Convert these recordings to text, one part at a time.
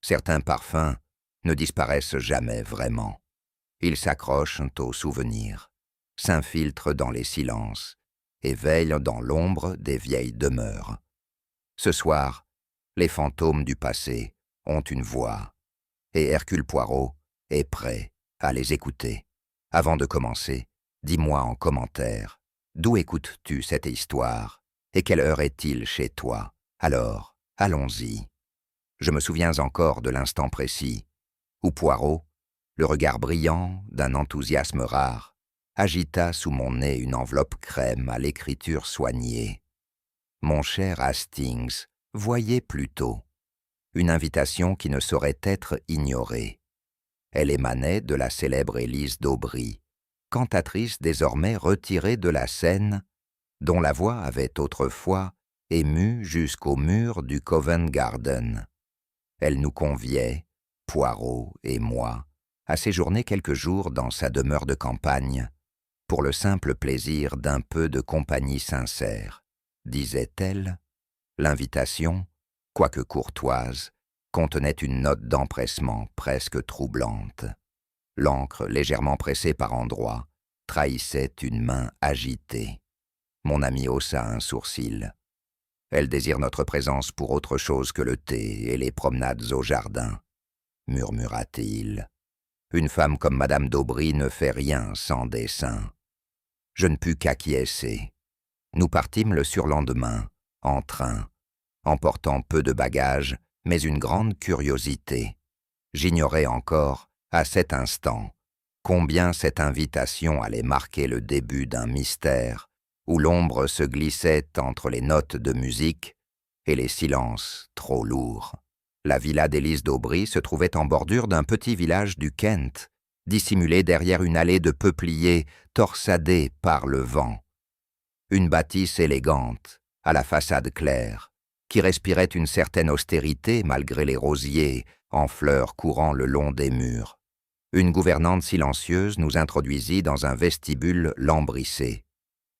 Certains parfums ne disparaissent jamais vraiment. Ils s'accrochent aux souvenirs, s'infiltrent dans les silences et veillent dans l'ombre des vieilles demeures. Ce soir, les fantômes du passé ont une voix, et Hercule Poirot est prêt à les écouter. Avant de commencer, dis-moi en commentaire, d'où écoutes-tu cette histoire et quelle heure est-il chez toi? Alors, allons-y. Je me souviens encore de l'instant précis où Poirot, le regard brillant d'un enthousiasme rare, agita sous mon nez une enveloppe crème à l'écriture soignée. Mon cher Hastings, voyez plutôt. Une invitation qui ne saurait être ignorée. Elle émanait de la célèbre Élise d'Aubry, cantatrice désormais retirée de la scène, dont la voix avait autrefois ému jusqu'au mur du Covent Garden. Elle nous conviait, Poirot et moi, à séjourner quelques jours dans sa demeure de campagne, pour le simple plaisir d'un peu de compagnie sincère, disait-elle. L'invitation, quoique courtoise, contenait une note d'empressement presque troublante. L'encre, légèrement pressée par endroits, trahissait une main agitée. Mon ami haussa un sourcil. Elle désire notre présence pour autre chose que le thé et les promenades au jardin, murmura-t-il. Une femme comme Madame d'Aubry ne fait rien sans dessein. Je ne pus qu'acquiescer. Nous partîmes le surlendemain, en train, emportant peu de bagages, mais une grande curiosité. J'ignorais encore, à cet instant, combien cette invitation allait marquer le début d'un mystère, où l'ombre se glissait entre les notes de musique et les silences trop lourds. La villa d'Élise d'Aubry se trouvait en bordure d'un petit village du Kent, dissimulé derrière une allée de peupliers torsadés par le vent. Une bâtisse élégante, à la façade claire, qui respirait une certaine austérité malgré les rosiers en fleurs courant le long des murs. Une gouvernante silencieuse nous introduisit dans un vestibule lambrissé,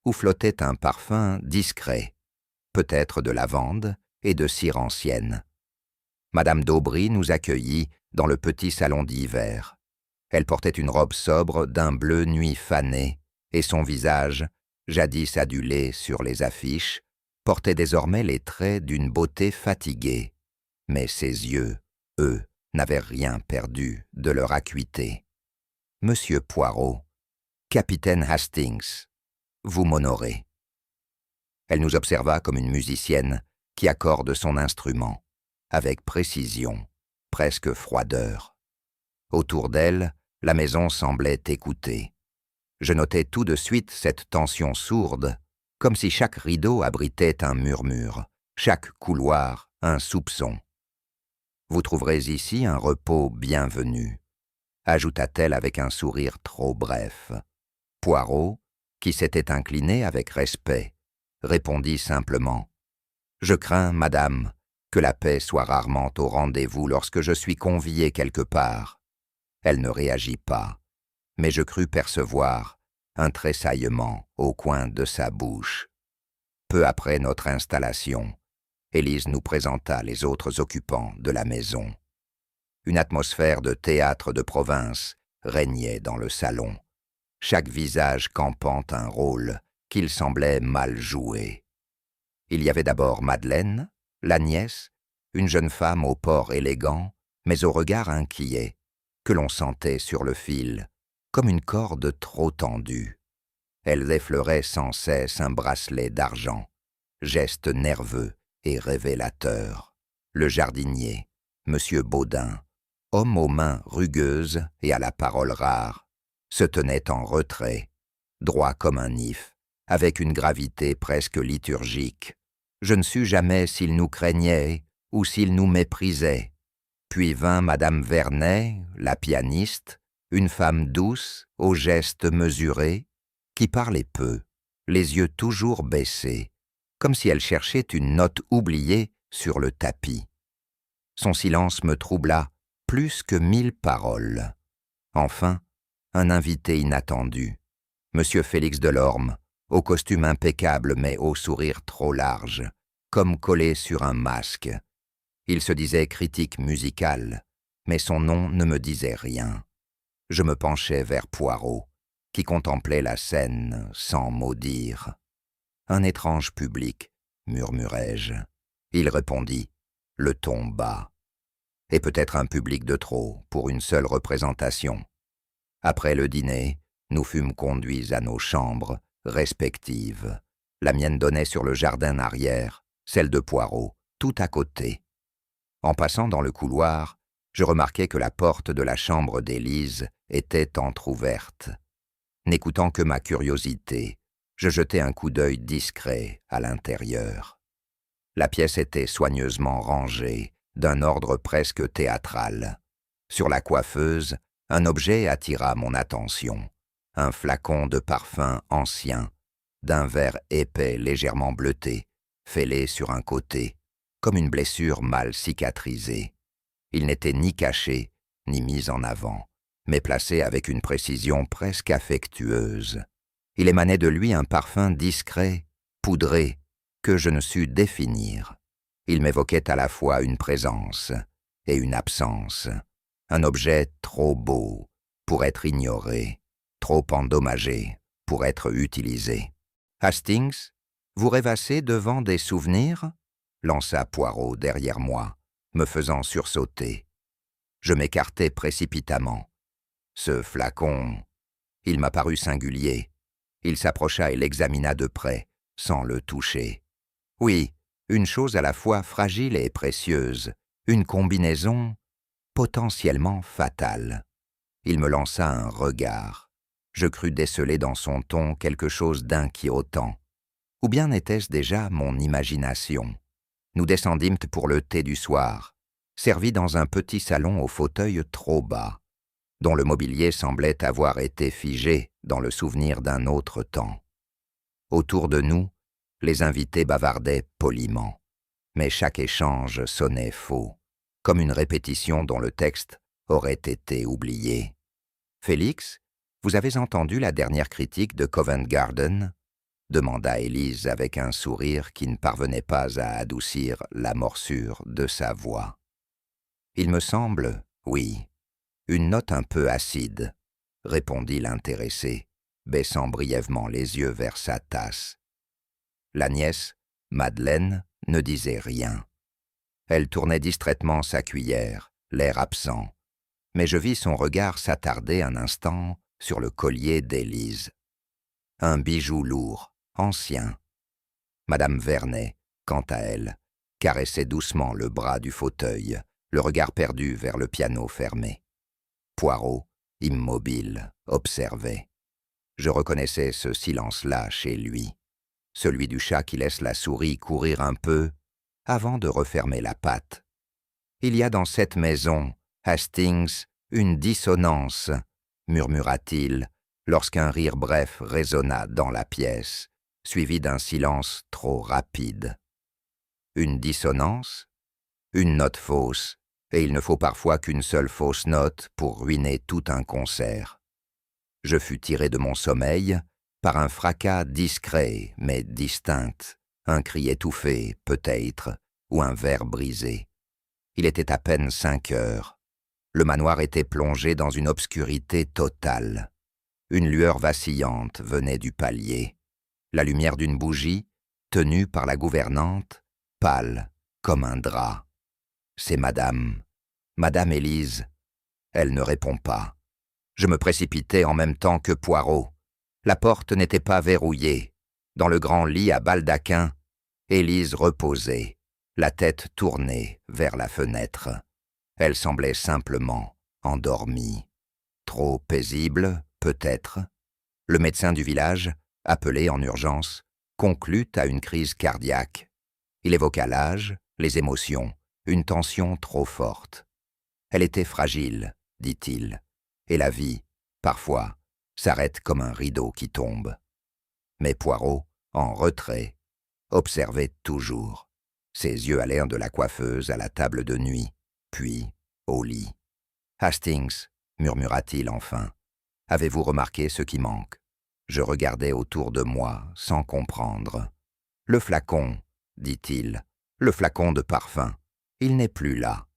où flottait un parfum discret, peut-être de lavande et de cire ancienne. Madame d'Aubry nous accueillit dans le petit salon d'hiver. Elle portait une robe sobre d'un bleu nuit fané, et son visage, jadis adulé sur les affiches, portait désormais les traits d'une beauté fatiguée. Mais ses yeux, eux, n'avaient rien perdu de leur acuité. « Monsieur Poirot, capitaine Hastings, vous m'honorez. » Elle nous observa comme une musicienne qui accorde son instrument, avec précision, presque froideur. Autour d'elle, la maison semblait écouter. Je notais tout de suite cette tension sourde, comme si chaque rideau abritait un murmure, chaque couloir un soupçon. « Vous trouverez ici un repos bienvenu », ajouta-t-elle avec un sourire trop bref. Poirot, qui s'était incliné avec respect, répondit simplement « Je crains, madame, que la paix soit rarement au rendez-vous lorsque je suis convié quelque part. » Elle ne réagit pas, mais je crus percevoir un tressaillement au coin de sa bouche. Peu après notre installation, Élise nous présenta les autres occupants de la maison. Une atmosphère de théâtre de province régnait dans le salon, chaque visage campant un rôle qu'il semblait mal jouer. Il y avait d'abord Madeleine, la nièce, une jeune femme au port élégant, mais au regard inquiet, que l'on sentait sur le fil, comme une corde trop tendue. Elle effleurait sans cesse un bracelet d'argent, geste nerveux et révélateur. Le jardinier, Monsieur Baudin, homme aux mains rugueuses et à la parole rare, se tenait en retrait, droit comme un if, avec une gravité presque liturgique. Je ne sus jamais s'il nous craignait ou s'il nous méprisait. Puis vint Madame Vernet, la pianiste, une femme douce, aux gestes mesurés, qui parlait peu, les yeux toujours baissés, comme si elle cherchait une note oubliée sur le tapis. Son silence me troubla plus que 1000 paroles. Enfin, un invité inattendu, Monsieur Félix Delorme, au costume impeccable mais au sourire trop large, comme collé sur un masque. Il se disait critique musical, mais son nom ne me disait rien. Je me penchai vers Poirot, qui contemplait la scène sans mot dire. « Un étrange public », murmurai-je. Il répondit, le ton bas. Et peut-être un public de trop pour une seule représentation. Après le dîner, nous fûmes conduits à nos chambres respectives. La mienne donnait sur le jardin arrière, celle de Poirot, tout à côté. En passant dans le couloir, je remarquai que la porte de la chambre d'Élise était entr'ouverte. N'écoutant que ma curiosité, je jetai un coup d'œil discret à l'intérieur. La pièce était soigneusement rangée, d'un ordre presque théâtral. Sur la coiffeuse, un objet attira mon attention. Un flacon de parfum ancien, d'un verre épais légèrement bleuté, fêlé sur un côté, comme une blessure mal cicatrisée. Il n'était ni caché, ni mis en avant, mais placé avec une précision presque affectueuse. Il émanait de lui un parfum discret, poudré, que je ne sus définir. Il m'évoquait à la fois une présence et une absence, un objet trop beau pour être ignoré, trop endommagé pour être utilisé. « Hastings, vous rêvassez devant des souvenirs ?» lança Poirot derrière moi, me faisant sursauter. Je m'écartai précipitamment. Ce flacon, il m'a paru singulier. Il s'approcha et l'examina de près, sans le toucher. Oui, une chose à la fois fragile et précieuse, une combinaison potentiellement fatale. Il me lança un regard. Je crus déceler dans son ton quelque chose d'inquiétant. Ou bien était-ce déjà mon imagination? Nous descendîmes pour le thé du soir, servi dans un petit salon au fauteuil trop bas, dont le mobilier semblait avoir été figé dans le souvenir d'un autre temps. Autour de nous, les invités bavardaient poliment, mais chaque échange sonnait faux, comme une répétition dont le texte aurait été oublié. « Félix, vous avez entendu la dernière critique de Covent Garden ?» demanda Élise avec un sourire qui ne parvenait pas à adoucir la morsure de sa voix. « Il me semble, oui, une note un peu acide, » répondit l'intéressé, baissant brièvement les yeux vers sa tasse. La nièce, Madeleine, ne disait rien. Elle tournait distraitement sa cuillère, l'air absent, mais je vis son regard s'attarder un instant sur le collier d'Élise. Un bijou lourd, ancien. Madame Vernet, quant à elle, caressait doucement le bras du fauteuil, le regard perdu vers le piano fermé. Poirot, immobile, observait. Je reconnaissais ce silence-là chez lui, celui du chat qui laisse la souris courir un peu avant de refermer la patte. Il y a dans cette maison, Hastings, une dissonance, murmura-t-il, lorsqu'un rire bref résonna dans la pièce, suivi d'un silence trop rapide. Une dissonance? Une note fausse, et il ne faut parfois qu'une seule fausse note pour ruiner tout un concert. Je fus tiré de mon sommeil par un fracas discret mais distinct, un cri étouffé, peut-être, ou un verre brisé. Il était à peine 5 heures. Le manoir était plongé dans une obscurité totale. Une lueur vacillante venait du palier. La lumière d'une bougie, tenue par la gouvernante, pâle comme un drap. C'est Madame Élise. Elle ne répond pas. Je me précipitai en même temps que Poirot. La porte n'était pas verrouillée. Dans le grand lit à baldaquin, Élise reposait, la tête tournée vers la fenêtre. Elle semblait simplement endormie. Trop paisible, peut-être. Le médecin du village, appelé en urgence, conclut à une crise cardiaque. Il évoqua l'âge, les émotions, une tension trop forte. Elle était fragile, dit-il, et la vie, parfois, s'arrête comme un rideau qui tombe. Mais Poirot, en retrait, observait toujours. Ses yeux allèrent de la coiffeuse à la table de nuit, puis au lit. « Hastings, murmura-t-il enfin, avez-vous remarqué ce qui manque ?» Je regardais autour de moi sans comprendre. « Le flacon, dit-il, le flacon de parfum. Il n'est plus là.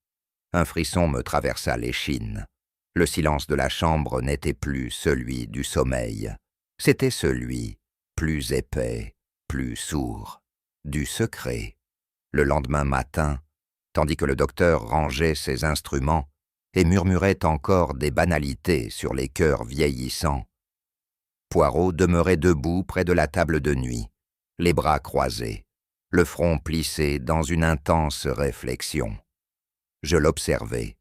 Un frisson me traversa l'échine. Le silence de la chambre n'était plus celui du sommeil. C'était celui, plus épais, plus sourd, du secret. Le lendemain matin, tandis que le docteur rangeait ses instruments et murmurait encore des banalités sur les cœurs vieillissants, Poirot demeurait debout près de la table de nuit, les bras croisés, le front plissé dans une intense réflexion. Je l'observais,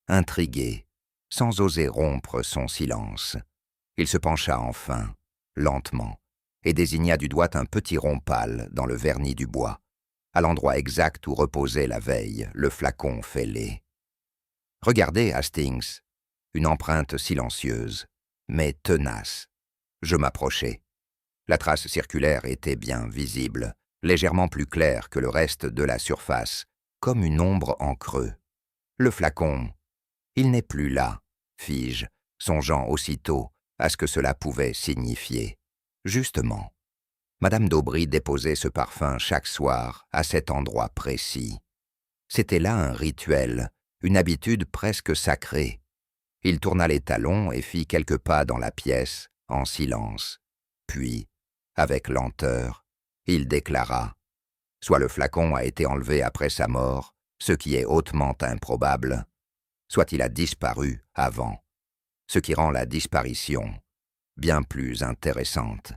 intrigué, sans oser rompre son silence. Il se pencha enfin, lentement, et désigna du doigt un petit rond pâle dans le vernis du bois, à l'endroit exact où reposait la veille le flacon fêlé. « Regardez, Hastings !» Une empreinte silencieuse, mais tenace. Je m'approchai. La trace circulaire était bien visible, légèrement plus claire que le reste de la surface, comme une ombre en creux. Le flacon, il n'est plus là, fis-je, songeant aussitôt à ce que cela pouvait signifier. Justement, Madame d'Aubry déposait ce parfum chaque soir à cet endroit précis. C'était là un rituel, une habitude presque sacrée. Il tourna les talons et fit quelques pas dans la pièce, en silence. Puis, avec lenteur, il déclara « Soit le flacon a été enlevé après sa mort, ce qui est hautement improbable, soit il a disparu avant, ce qui rend la disparition bien plus intéressante. »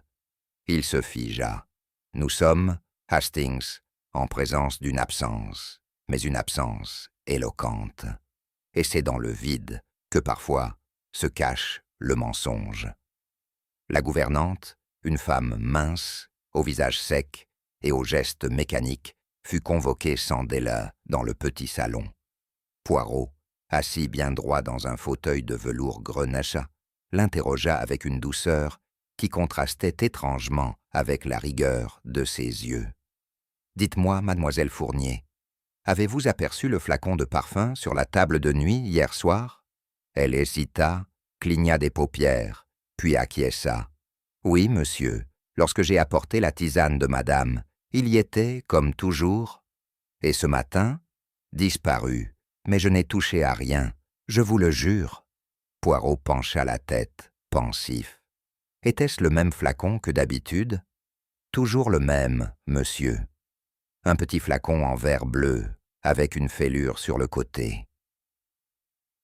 Il se figea. Nous sommes, Hastings, en présence d'une absence, mais une absence éloquente. Et c'est dans le vide que parfois se cache le mensonge. La gouvernante, une femme mince, au visage sec et aux gestes mécaniques, fut convoquée sans délai dans le petit salon. Poirot, assis bien droit dans un fauteuil de velours grenache, l'interrogea avec une douceur qui contrastait étrangement avec la rigueur de ses yeux. « Dites-moi, mademoiselle Fournier, avez-vous aperçu le flacon de parfum sur la table de nuit hier soir ?» Elle hésita, cligna des paupières, puis acquiesça. « Oui, monsieur, lorsque j'ai apporté la tisane de madame, il y était, comme toujours. Et ce matin, disparu, mais je n'ai touché à rien, je vous le jure. » Poirot pencha la tête, pensif. « Était-ce le même flacon que d'habitude ?»« Toujours le même, monsieur. Un petit flacon en verre bleu, avec une fêlure sur le côté. »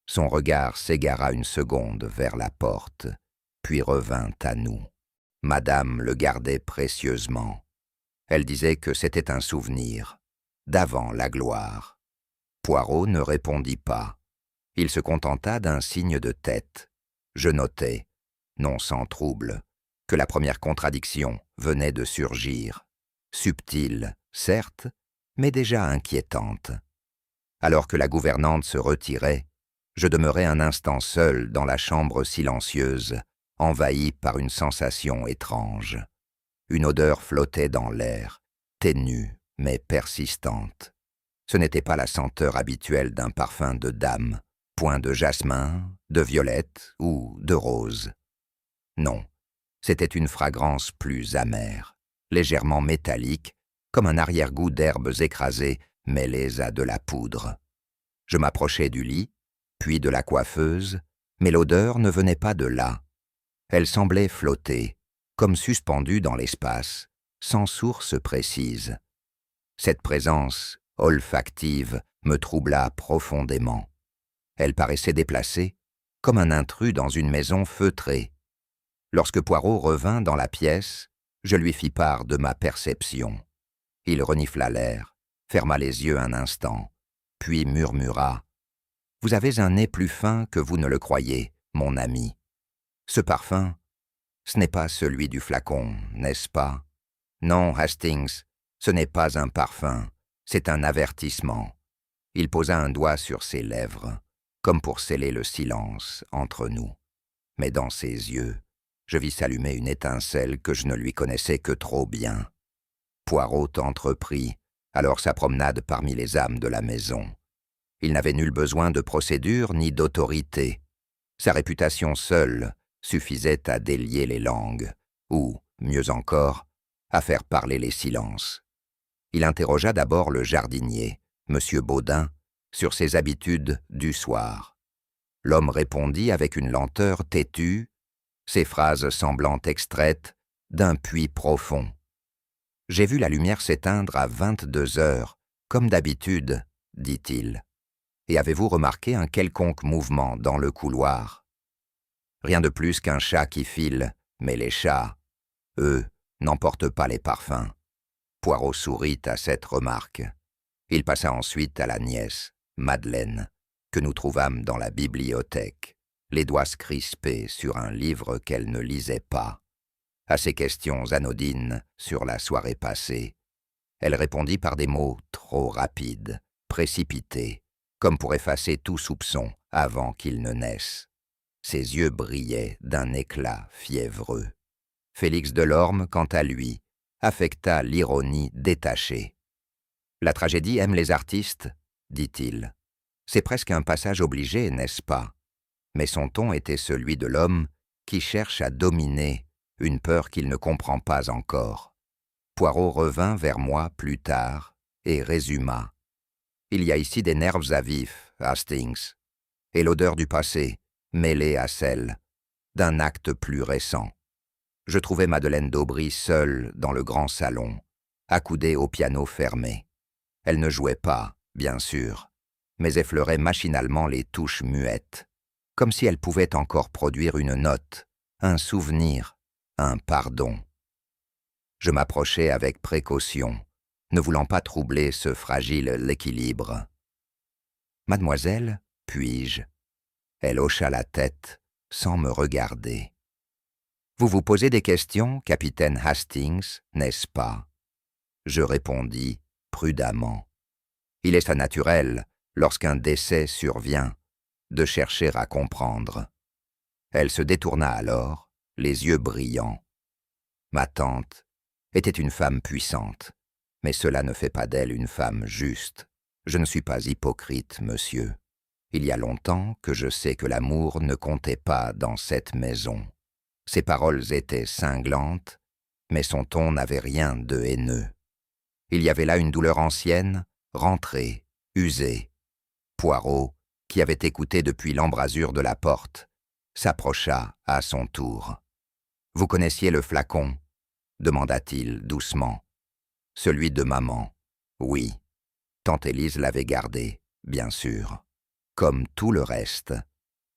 Son regard s'égara une seconde vers la porte, puis revint à nous. Madame le gardait précieusement. Elle disait que c'était un souvenir, d'avant la gloire. Poirot ne répondit pas. Il se contenta d'un signe de tête. Je notai, non sans trouble, que la première contradiction venait de surgir. Subtile, certes, mais déjà inquiétante. Alors que la gouvernante se retirait, je demeurai un instant seul dans la chambre silencieuse, envahi par une sensation étrange. Une odeur flottait dans l'air, ténue mais persistante. Ce n'était pas la senteur habituelle d'un parfum de dame, point de jasmin, de violette ou de rose. Non, c'était une fragrance plus amère, légèrement métallique, comme un arrière-goût d'herbes écrasées mêlées à de la poudre. Je m'approchai du lit, puis de la coiffeuse, mais l'odeur ne venait pas de là. Elle semblait flotter, comme suspendue dans l'espace, sans source précise. Cette présence olfactive me troubla profondément. Elle paraissait déplacée, comme un intrus dans une maison feutrée. Lorsque Poirot revint dans la pièce, je lui fis part de ma perception. Il renifla l'air, ferma les yeux un instant, puis murmura « Vous avez un nez plus fin que vous ne le croyez, mon ami. Ce parfum, ce n'est pas celui du flacon, n'est-ce pas? Non, Hastings, ce n'est pas un parfum, c'est un avertissement. » Il posa un doigt sur ses lèvres, comme pour sceller le silence entre nous. Mais dans ses yeux, je vis s'allumer une étincelle que je ne lui connaissais que trop bien. Poirot entreprit alors sa promenade parmi les âmes de la maison. Il n'avait nul besoin de procédure ni d'autorité. Sa réputation seule suffisait à délier les langues, ou, mieux encore, à faire parler les silences. Il interrogea d'abord le jardinier, Monsieur Baudin, sur ses habitudes du soir. L'homme répondit avec une lenteur têtue, ses phrases semblant extraites d'un puits profond. « J'ai vu la lumière s'éteindre à 22 heures, comme d'habitude, dit-il. Et avez-vous remarqué un quelconque mouvement dans le couloir? Rien de plus qu'un chat qui file, mais les chats, eux, n'emportent pas les parfums. » Poirot sourit à cette remarque. Il passa ensuite à la nièce, Madeleine, que nous trouvâmes dans la bibliothèque, les doigts crispés sur un livre qu'elle ne lisait pas. À ses questions anodines sur la soirée passée, elle répondit par des mots trop rapides, précipités, comme pour effacer tout soupçon avant qu'il ne naisse. Ses yeux brillaient d'un éclat fiévreux. Félix Delorme, quant à lui, affecta l'ironie détachée. « La tragédie aime les artistes, dit-il. C'est presque un passage obligé, n'est-ce pas? » Mais son ton était celui de l'homme qui cherche à dominer une peur qu'il ne comprend pas encore. Poirot revint vers moi plus tard et résuma. « Il y a ici des nerfs à vif, Hastings, et l'odeur du passé, mêlée à celle d'un acte plus récent. » Je trouvai Madeleine d'Aubry seule dans le grand salon, accoudée au piano fermé. Elle ne jouait pas, bien sûr, mais effleurait machinalement les touches muettes, comme si elle pouvait encore produire une note, un souvenir, un pardon. Je m'approchai avec précaution, ne voulant pas troubler ce fragile équilibre. « Mademoiselle, puis-je » Elle hocha la tête sans me regarder. « Vous vous posez des questions, capitaine Hastings, n'est-ce pas ?» Je répondis prudemment. « Il est ça naturel, lorsqu'un décès survient, de chercher à comprendre. » Elle se détourna alors, les yeux brillants. Ma tante était une femme puissante, mais cela ne fait pas d'elle une femme juste. Je ne suis pas hypocrite, monsieur. Il y a longtemps que je sais que l'amour ne comptait pas dans cette maison. Ses paroles étaient cinglantes, mais son ton n'avait rien de haineux. Il y avait là une douleur ancienne, rentrée, usée. Poirot, qui avait écouté depuis l'embrasure de la porte, s'approcha à son tour. « Vous connaissiez le flacon ?» demanda-t-il doucement. « Celui de maman. Oui. Tante Élise l'avait gardé, bien sûr. Comme tout le reste. »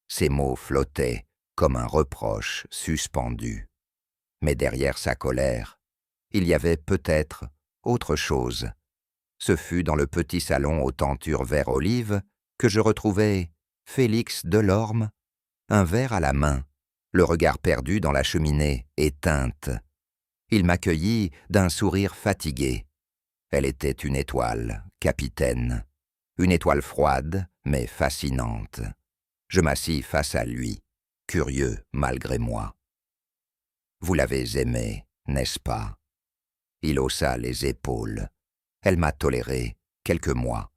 Ces mots flottaient comme un reproche suspendu. Mais derrière sa colère, il y avait peut-être autre chose. Ce fut dans le petit salon aux tentures vert olive que je retrouvai Félix Delorme, un verre à la main, le regard perdu dans la cheminée éteinte. Il m'accueillit d'un sourire fatigué. Elle était une étoile, capitaine. Une étoile froide, mais fascinante. Je m'assis face à lui, curieux malgré moi. « Vous l'avez aimée, n'est-ce pas ?» Il haussa les épaules. Elle m'a toléré quelques mois.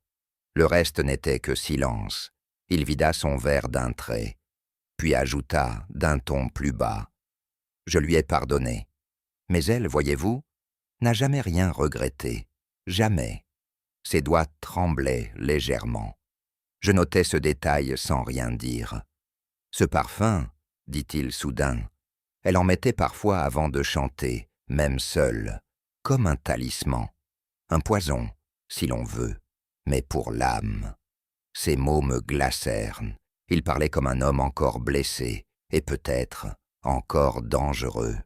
Le reste n'était que silence. Il vida son verre d'un trait, puis ajouta d'un ton plus bas. « Je lui ai pardonné. Mais elle, voyez-vous, n'a jamais rien regretté. Jamais. » Ses doigts tremblaient légèrement. Je notais ce détail sans rien dire. « Ce parfum, dit-il soudain, elle en mettait parfois avant de chanter, même seule, comme un talisman, un poison, si l'on veut, mais pour l'âme. » Ces mots me glacèrent. Il parlait comme un homme encore blessé, et peut-être encore dangereux.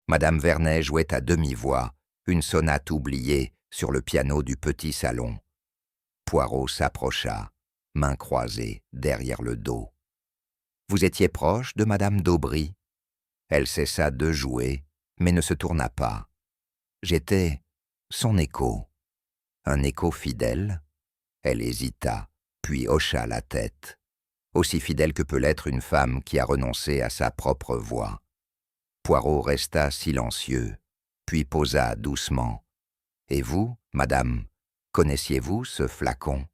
Madame Vernet jouait à demi-voix une sonate oubliée sur le piano du petit salon. Poirot s'approcha, mains croisées derrière le dos. « Vous étiez proche de Madame d'Aubry ?» Elle cessa de jouer, mais ne se tourna pas. J'étais son écho. Un écho fidèle? Elle hésita, puis hocha la tête. Aussi fidèle que peut l'être une femme qui a renoncé à sa propre voix. Poirot resta silencieux, puis posa doucement. « Et vous, madame, connaissiez-vous ce flacon ?»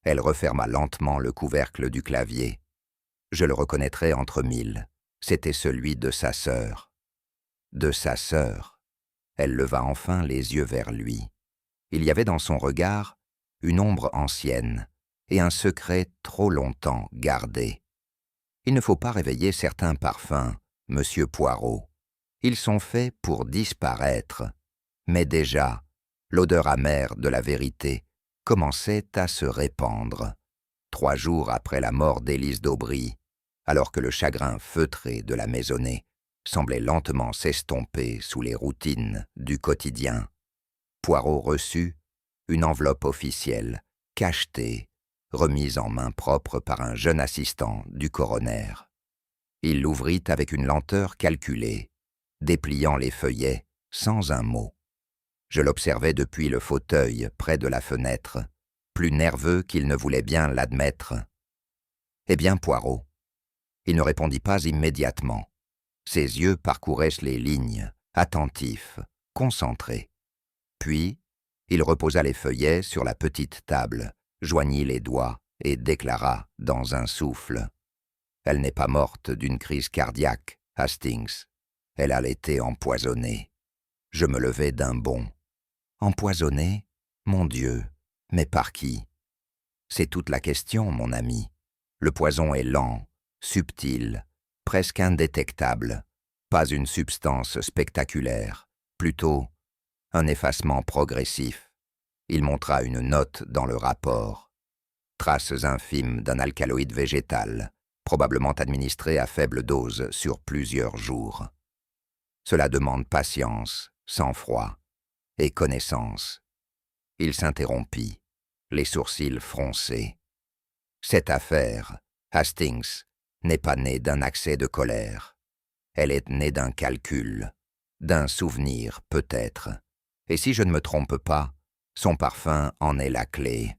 Elle referma lentement le couvercle du clavier. Je le reconnaîtrais entre mille. C'était celui de sa sœur. De sa sœur. Elle leva enfin les yeux vers lui. Il y avait dans son regard une ombre ancienne et un secret trop longtemps gardé. Il ne faut pas réveiller certains parfums, monsieur Poirot. Ils sont faits pour disparaître. Mais déjà, l'odeur amère de la vérité commençait à se répandre. 3 jours après la mort d'Élise d'Aubry, alors que le chagrin feutré de la maisonnée semblait lentement s'estomper sous les routines du quotidien, Poirot reçut une enveloppe officielle, cachetée, remise en main propre par un jeune assistant du coroner. Il l'ouvrit avec une lenteur calculée, dépliant les feuillets sans un mot. Je l'observais depuis le fauteuil près de la fenêtre, plus nerveux qu'il ne voulait bien l'admettre. « Eh bien, Poirot ?» Il ne répondit pas immédiatement. Ses yeux parcouraient les lignes, attentifs, concentrés. Puis, il reposa les feuillets sur la petite table, joignit les doigts et déclara dans un souffle. « Elle n'est pas morte d'une crise cardiaque, Hastings. Elle a été empoisonnée. » Je me levai d'un bond. « Empoisonnée? Mon Dieu! Mais par qui? » C'est toute la question, mon ami. Le poison est lent, subtil, presque indétectable. Pas une substance spectaculaire, plutôt un effacement progressif. Il montra une note dans le rapport. Traces infimes d'un alcaloïde végétal, probablement administré à faible dose sur plusieurs jours. Cela demande patience, sang-froid et connaissance. Il s'interrompit, les sourcils froncés. Cette affaire, Hastings, n'est pas née d'un accès de colère. Elle est née d'un calcul, d'un souvenir peut-être. Et si je ne me trompe pas, son parfum en est la clé.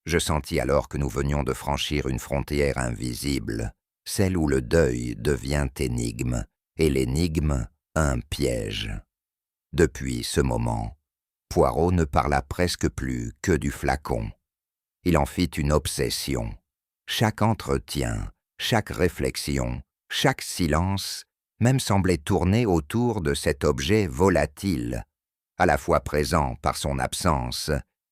Je sentis alors que nous venions de franchir une frontière invisible, celle où le deuil devient énigme, et l'énigme un piège. Depuis ce moment, Poirot ne parla presque plus que du flacon. Il en fit une obsession. Chaque entretien, chaque réflexion, chaque silence, même semblait tourner autour de cet objet volatile, à la fois présent par son absence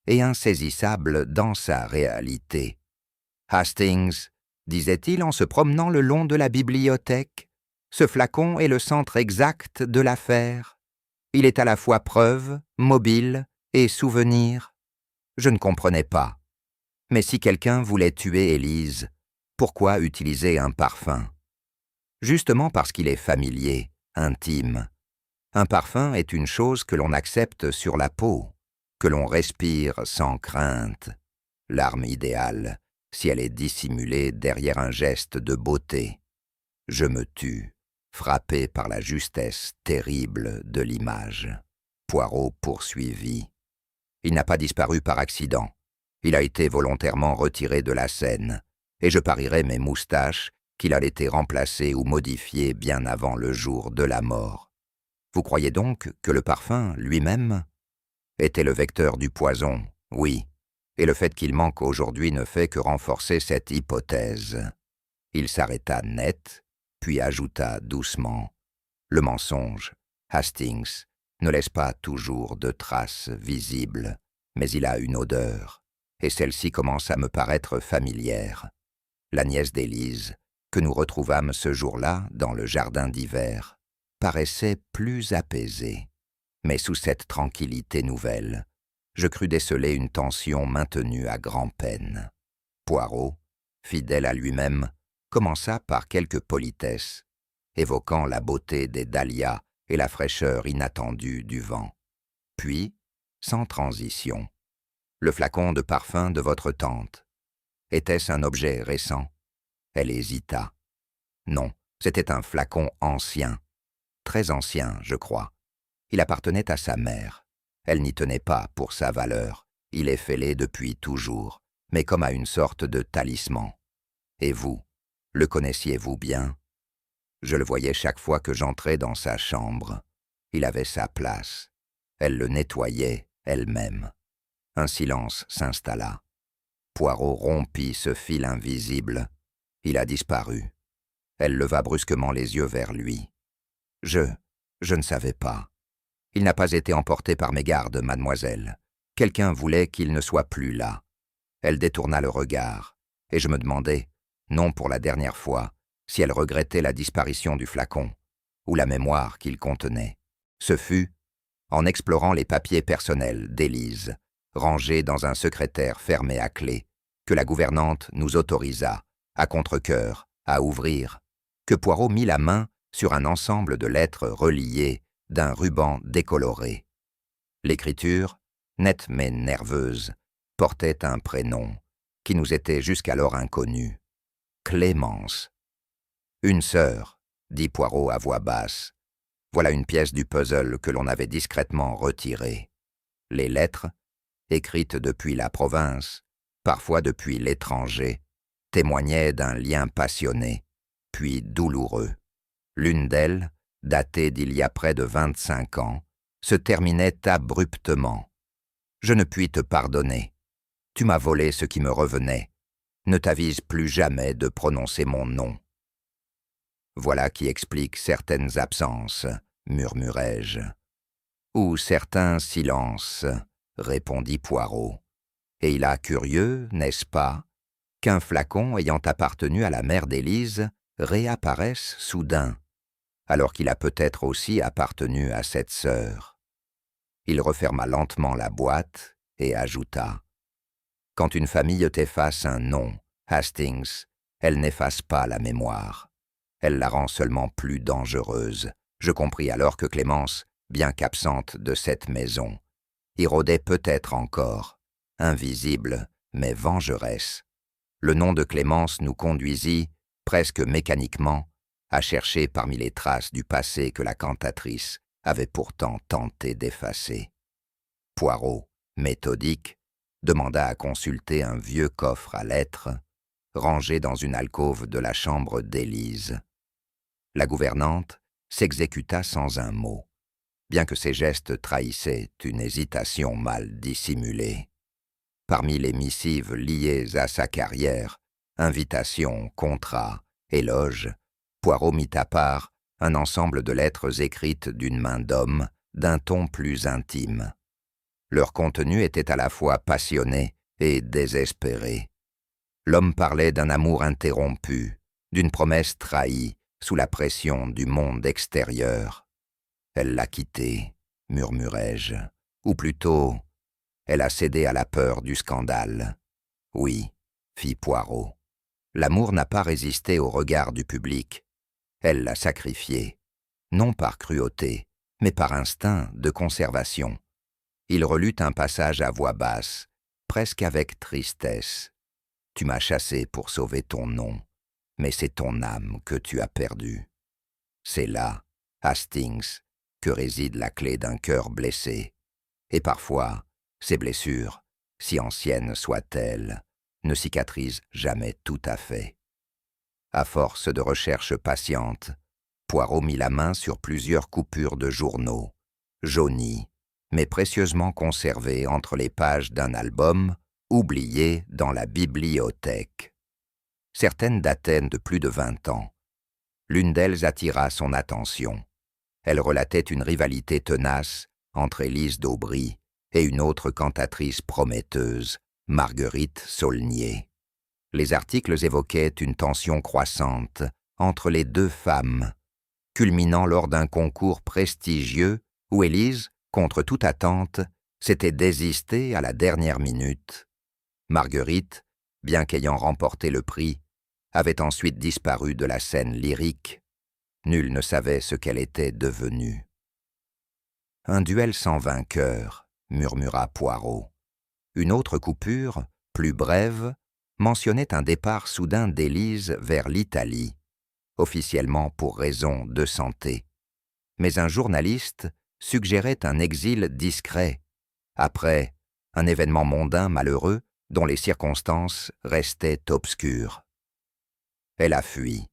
et insaisissable dans sa réalité. « Hastings, disait-il en se promenant le long de la bibliothèque, ce flacon est le centre exact de l'affaire. Il est à la fois preuve, mobile et souvenir. » Je ne comprenais pas. Mais si quelqu'un voulait tuer Élise, pourquoi utiliser un parfum? Justement parce qu'il est familier, intime. Un parfum est une chose que l'on accepte sur la peau, que l'on respire sans crainte. L'arme idéale, si elle est dissimulée derrière un geste de beauté. Je me tus, frappé par la justesse terrible de l'image. Poirot poursuivit. Il n'a pas disparu par accident. Il a été volontairement retiré de la scène, et je parierais mes moustaches qu'il a été remplacé ou modifié bien avant le jour de la mort. Vous croyez donc que le parfum, lui-même, était le vecteur du poison? Oui, et le fait qu'il manque aujourd'hui ne fait que renforcer cette hypothèse. Il s'arrêta net, puis ajouta doucement. Le mensonge, Hastings, ne laisse pas toujours de traces visibles, mais il a une odeur, et celle-ci commence à me paraître familière. La nièce d'Élise, que nous retrouvâmes ce jour-là dans le jardin d'hiver, paraissait plus apaisée. Mais sous cette tranquillité nouvelle, je crus déceler une tension maintenue à grand-peine. Poirot, fidèle à lui-même, commença par quelques politesses, évoquant la beauté des dahlias et la fraîcheur inattendue du vent. Puis, sans transition, le flacon de parfum de votre tante. Était-ce un objet récent? Elle hésita. Non, c'était un flacon ancien, très ancien, je crois. Il appartenait à sa mère. Elle n'y tenait pas pour sa valeur. Il est fêlé depuis toujours, mais comme à une sorte de talisman. Et vous, le connaissiez-vous bien? Je le voyais chaque fois que j'entrais dans sa chambre. Il avait sa place. Elle le nettoyait elle-même. Un silence s'installa. Poirot rompit ce fil invisible. Il a disparu. Elle leva brusquement les yeux vers lui. Je ne savais pas. Il n'a pas été emporté par mes gardes, mademoiselle. Quelqu'un voulait qu'il ne soit plus là. Elle détourna le regard, et je me demandais, non pour la dernière fois, si elle regrettait la disparition du flacon, ou la mémoire qu'il contenait. Ce fut, en explorant les papiers personnels d'Élise, rangés dans un secrétaire fermé à clé, que la gouvernante nous autorisa, à contre-cœur, à ouvrir, que Poirot mit la main sur un ensemble de lettres reliées d'un ruban décoloré. L'écriture, nette mais nerveuse, portait un prénom qui nous était jusqu'alors inconnu. Clémence. « Une sœur, dit Poirot à voix basse. Voilà une pièce du puzzle que l'on avait discrètement retirée. Les lettres, écrites depuis la province, parfois depuis l'étranger, témoignaient d'un lien passionné, puis douloureux. L'une d'elles, datée d'il y a près de 25 ans, se terminait abruptement. « Je ne puis te pardonner. Tu m'as volé ce qui me revenait. Ne t'avise plus jamais de prononcer mon nom. » Voilà qui explique certaines absences, murmurai-je. Ou certains silences, répondit Poirot. Et il a curieux, n'est-ce pas, qu'un flacon ayant appartenu à la mère d'Élise réapparaisse soudain, alors qu'il a peut-être aussi appartenu à cette sœur. Il referma lentement la boîte et ajouta. Quand une famille t'efface un nom, Hastings, elle n'efface pas la mémoire. Elle la rend seulement plus dangereuse. Je compris alors que Clémence, bien qu'absente de cette maison, y rôdait peut-être encore, invisible mais vengeresse. Le nom de Clémence nous conduisit, presque mécaniquement, à chercher parmi les traces du passé que la cantatrice avait pourtant tenté d'effacer. Poirot, méthodique, demanda à consulter un vieux coffre à lettres, rangé dans une alcôve de la chambre d'Élise. La gouvernante s'exécuta sans un mot, bien que ses gestes trahissaient une hésitation mal dissimulée. Parmi les missives liées à sa carrière, invitations, contrats, éloges, Poirot mit à part un ensemble de lettres écrites d'une main d'homme, d'un ton plus intime. Leur contenu était à la fois passionné et désespéré. L'homme parlait d'un amour interrompu, d'une promesse trahie, sous la pression du monde extérieur. Elle l'a quitté, murmurai-je, ou plutôt, elle a cédé à la peur du scandale. Oui, fit Poirot. L'amour n'a pas résisté au regard du public. Elle l'a sacrifié, non par cruauté, mais par instinct de conservation. Il relut un passage à voix basse, presque avec tristesse. Tu m'as chassé pour sauver ton nom. Mais c'est ton âme que tu as perdue. C'est là, Hastings, que réside la clé d'un cœur blessé. Et parfois, ces blessures, si anciennes soient-elles, ne cicatrisent jamais tout à fait. À force de recherches patientes, Poirot mit la main sur plusieurs coupures de journaux, jaunis, mais précieusement conservés entre les pages d'un album, oublié dans la bibliothèque. Certaines dataient de plus de 20 ans. L'une d'elles attira son attention. Elle relatait une rivalité tenace entre Élise d'Aubry et une autre cantatrice prometteuse, Marguerite Saulnier. Les articles évoquaient une tension croissante entre les deux femmes, culminant lors d'un concours prestigieux où Élise, contre toute attente, s'était désistée à la dernière minute. Marguerite, bien qu'ayant remporté le prix, avait ensuite disparu de la scène lyrique. Nul ne savait ce qu'elle était devenue. « Un duel sans vainqueur », murmura Poirot. Une autre coupure, plus brève, mentionnait un départ soudain d'Élise vers l'Italie, officiellement pour raison de santé. Mais un journaliste suggérait un exil discret, après un événement mondain malheureux dont les circonstances restaient obscures. « Elle a fui »,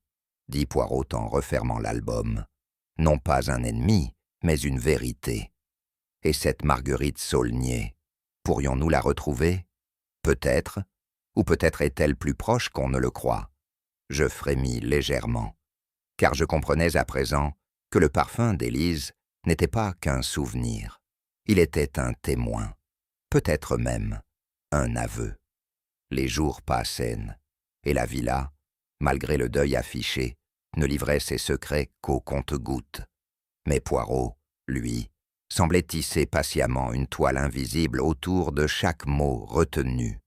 dit Poirot en refermant l'album. « Non pas un ennemi, mais une vérité. Et cette Marguerite Saulnier, pourrions-nous la retrouver? Peut-être, ou peut-être est-elle plus proche qu'on ne le croit. » Je frémis légèrement, car je comprenais à présent que le parfum d'Élise n'était pas qu'un souvenir. Il était un témoin. peut-être même un aveu. Les jours passaient, et la villa, malgré le deuil affiché, ne livrait ses secrets qu'au compte-gouttes. Mais Poirot, lui, semblait tisser patiemment une toile invisible autour de chaque mot retenu,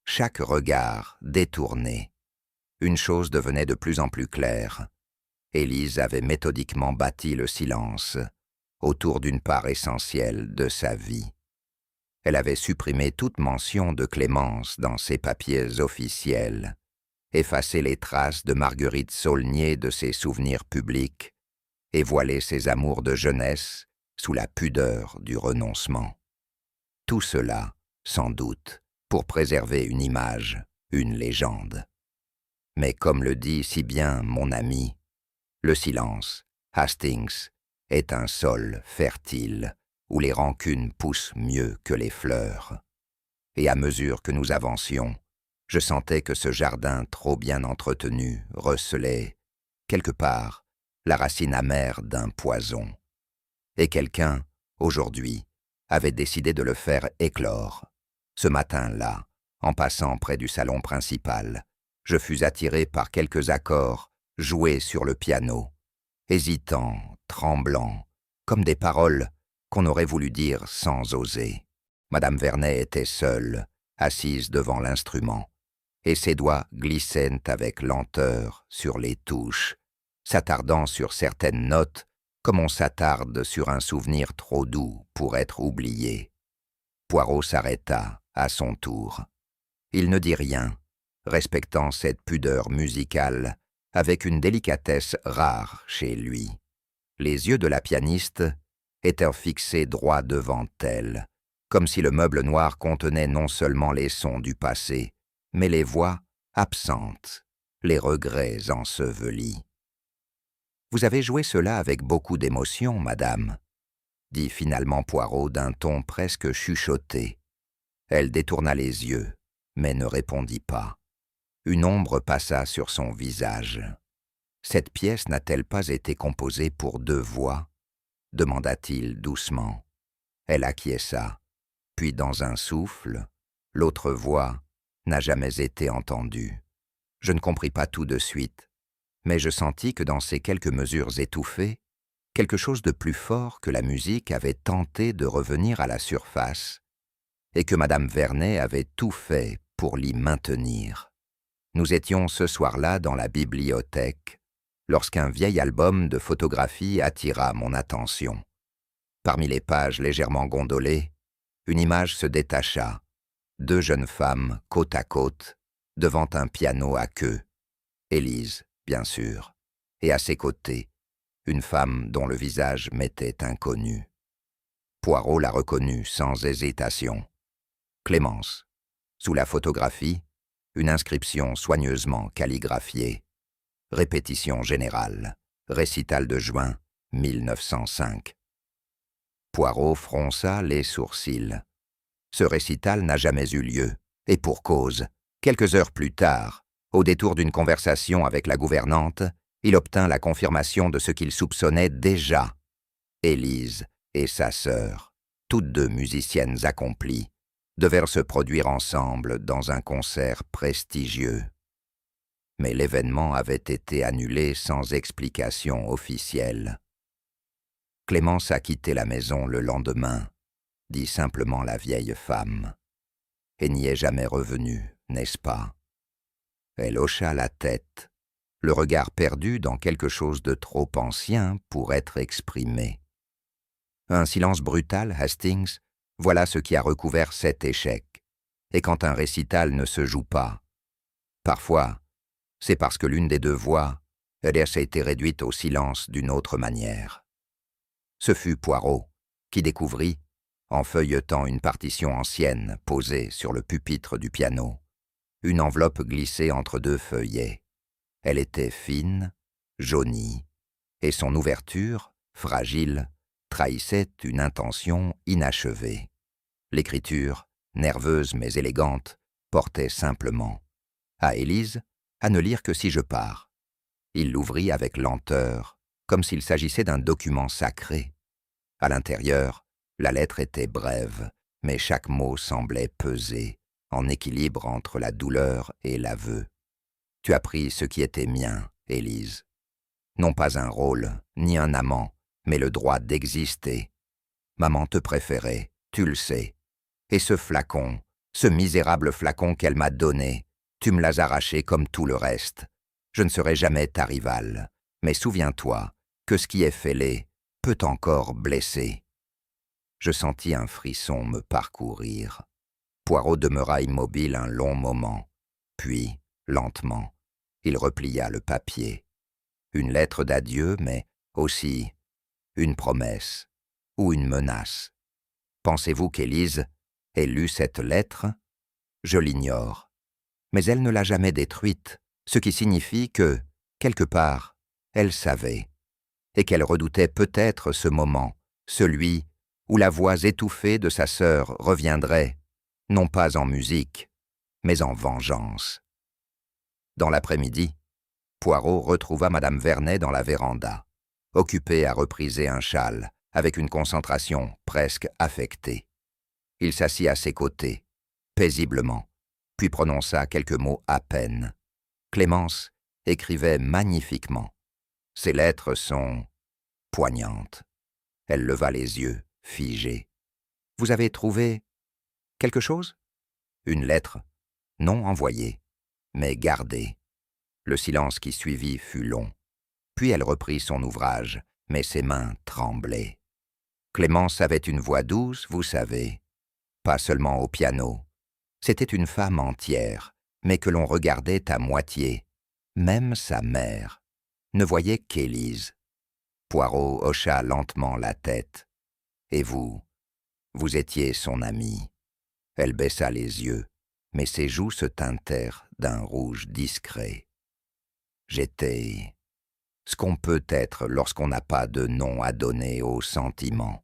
chaque regard détourné. Une chose devenait de plus en plus claire. Élise avait méthodiquement bâti le silence autour d'une part essentielle de sa vie. Elle avait supprimé toute mention de Clémence dans ses papiers officiels, effacé les traces de Marguerite Saulnier de ses souvenirs publics et voilé ses amours de jeunesse sous la pudeur du renoncement. Tout cela, sans doute, pour préserver une image, une légende. Mais comme le dit si bien mon ami, le silence, Hastings, est un sol fertile où les rancunes poussent mieux que les fleurs. Et à mesure que nous avancions, je sentais que ce jardin trop bien entretenu recelait, quelque part, la racine amère d'un poison. Et quelqu'un, aujourd'hui, avait décidé de le faire éclore. Ce matin-là, en passant près du salon principal, je fus attiré par quelques accords joués sur le piano, hésitants, tremblants, comme des paroles qu'on aurait voulu dire sans oser. Madame Vernet était seule, assise devant l'instrument, et ses doigts glissaient avec lenteur sur les touches, s'attardant sur certaines notes comme on s'attarde sur un souvenir trop doux pour être oublié. Poirot s'arrêta à son tour. Il ne dit rien, respectant cette pudeur musicale avec une délicatesse rare chez lui. Les yeux de la pianiste étaient fixés droit devant elle, comme si le meuble noir contenait non seulement les sons du passé, mais les voix absentes, les regrets ensevelis. « Vous avez joué cela avec beaucoup d'émotion, madame, » dit finalement Poirot d'un ton presque chuchoté. Elle détourna les yeux, mais ne répondit pas. Une ombre passa sur son visage. « Cette pièce n'a-t-elle pas été composée pour 2 voix ?» demanda-t-il doucement. Elle acquiesça, puis dans un souffle, l'autre voix n'a jamais été entendue. Je ne compris pas tout de suite, mais je sentis que dans ces quelques mesures étouffées, quelque chose de plus fort que la musique avait tenté de revenir à la surface, et que Madame Vernet avait tout fait pour l'y maintenir. Nous étions ce soir-là dans la bibliothèque, lorsqu'un vieil album de photographies attira mon attention. Parmi les pages légèrement gondolées, une image se détacha, 2 jeunes femmes côte à côte, devant un piano à queue. Élise, bien sûr, et à ses côtés, une femme dont le visage m'était inconnu. Poirot la reconnut sans hésitation. Clémence. Sous la photographie, une inscription soigneusement calligraphiée. Répétition générale. Récital de juin 1905. Poirot fronça les sourcils. Ce récital n'a jamais eu lieu, et pour cause. Quelques heures plus tard, au détour d'une conversation avec la gouvernante, il obtint la confirmation de ce qu'il soupçonnait déjà. Élise et sa sœur, toutes 2 musiciennes accomplies, devaient se produire ensemble dans un concert prestigieux. Mais l'événement avait été annulé sans explication officielle. Clémence a quitté la maison le lendemain, dit simplement la vieille femme, et n'y est jamais revenue, n'est-ce pas? Elle hocha la tête, le regard perdu dans quelque chose de trop ancien pour être exprimé. Un silence brutal, Hastings, voilà ce qui a recouvert cet échec. Et quand un récital ne se joue pas, parfois, c'est parce que l'une des 2 voix a été réduite au silence d'une autre manière. Ce fut Poirot qui découvrit, en feuilletant une partition ancienne posée sur le pupitre du piano, une enveloppe glissée entre 2 feuillets. Elle était fine, jaunie, et son ouverture, fragile, trahissait une intention inachevée. L'écriture, nerveuse mais élégante, portait simplement « À Élise, à ne lire que si je pars ». Il l'ouvrit avec lenteur, comme s'il s'agissait d'un document sacré. À l'intérieur, la lettre était brève, mais chaque mot semblait peser, en équilibre entre la douleur et l'aveu. Tu as pris ce qui était mien, Élise. Non pas un rôle, ni un amant, mais le droit d'exister. Maman te préférait, tu le sais. Et ce flacon, ce misérable flacon qu'elle m'a donné, tu me l'as arraché comme tout le reste. Je ne serai jamais ta rivale, mais souviens-toi que ce qui est fêlé peut encore blesser. Je sentis un frisson me parcourir. Poirot demeura immobile un long moment, puis, lentement, il replia le papier. Une lettre d'adieu, mais aussi une promesse ou une menace. Pensez-vous qu'Élise ait lu cette lettre? Je l'ignore. Mais elle ne l'a jamais détruite, ce qui signifie que, quelque part, elle savait, et qu'elle redoutait peut-être ce moment, celui où la voix étouffée de sa sœur reviendrait, non pas en musique, mais en vengeance. Dans l'après-midi, Poirot retrouva Madame Vernet dans la véranda, occupée à repriser un châle, avec une concentration presque affectée. Il s'assit à ses côtés, paisiblement, puis prononça quelques mots à peine. Clémence écrivait magnifiquement. Ses lettres sont poignantes. Elle leva les yeux, figée. « Vous avez trouvé quelque chose ?» Une lettre, non envoyée, mais gardée. Le silence qui suivit fut long. Puis elle reprit son ouvrage, mais ses mains tremblaient. Clémence avait une voix douce, vous savez, pas seulement au piano. C'était une femme entière, mais que l'on regardait à moitié. Même sa mère ne voyait qu'Élise. Poirot hocha lentement la tête. « Et vous étiez son amie. » Elle baissa les yeux, mais ses joues se teintèrent d'un rouge discret. J'étais ce qu'on peut être lorsqu'on n'a pas de nom à donner aux sentiments.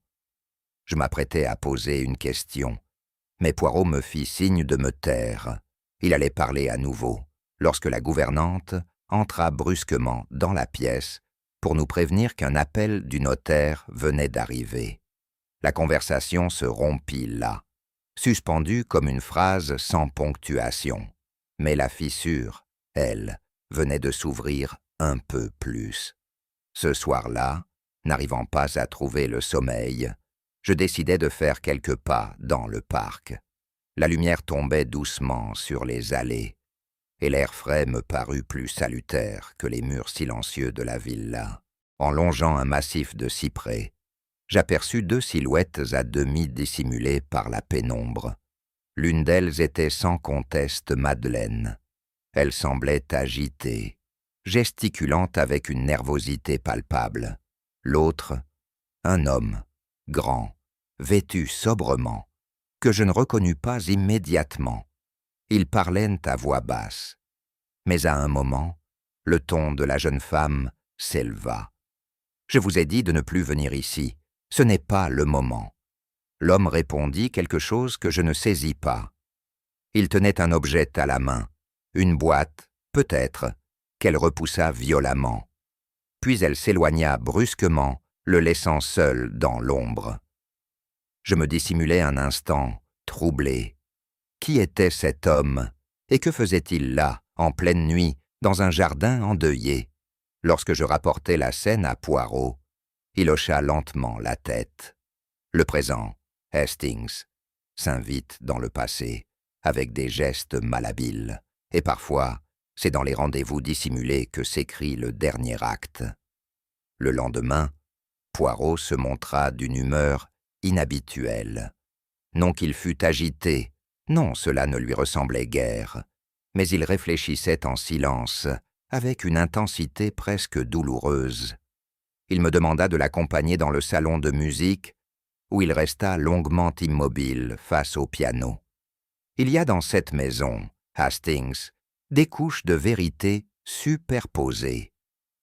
Je m'apprêtais à poser une question, mais Poirot me fit signe de me taire. Il allait parler à nouveau, lorsque la gouvernante entra brusquement dans la pièce pour nous prévenir qu'un appel du notaire venait d'arriver. La conversation se rompit là, suspendue comme une phrase sans ponctuation. Mais la fissure, elle, venait de s'ouvrir un peu plus. Ce soir-là, n'arrivant pas à trouver le sommeil, je décidai de faire quelques pas dans le parc. La lumière tombait doucement sur les allées, et l'air frais me parut plus salutaire que les murs silencieux de la villa. En longeant un massif de cyprès, j'aperçus deux silhouettes à demi dissimulées par la pénombre. L'une d'elles était sans conteste Madeleine. Elle semblait agitée, gesticulant avec une nervosité palpable. L'autre, un homme, grand, vêtu sobrement, que je ne reconnus pas immédiatement. Il parlait à voix basse. Mais à un moment, le ton de la jeune femme s'éleva. « Je vous ai dit de ne plus venir ici. Ce n'est pas le moment. » L'homme répondit quelque chose que je ne saisis pas. Il tenait un objet à la main, une boîte, peut-être, qu'elle repoussa violemment. Puis elle s'éloigna brusquement, le laissant seul dans l'ombre. Je me dissimulai un instant, troublé. Qui était cet homme, et que faisait-il là, en pleine nuit, dans un jardin endeuillé? Lorsque je rapportai la scène à Poirot, il hocha lentement la tête. Le présent, Hastings, s'invite dans le passé, avec des gestes malhabiles, et parfois, c'est dans les rendez-vous dissimulés que s'écrit le dernier acte. Le lendemain, Poirot se montra d'une humeur inhabituelle. Non qu'il fût agité, non, cela ne lui ressemblait guère, mais il réfléchissait en silence, avec une intensité presque douloureuse. Il me demanda de l'accompagner dans le salon de musique, où il resta longuement immobile face au piano. Il y a dans cette maison, Hastings, des couches de vérité superposées,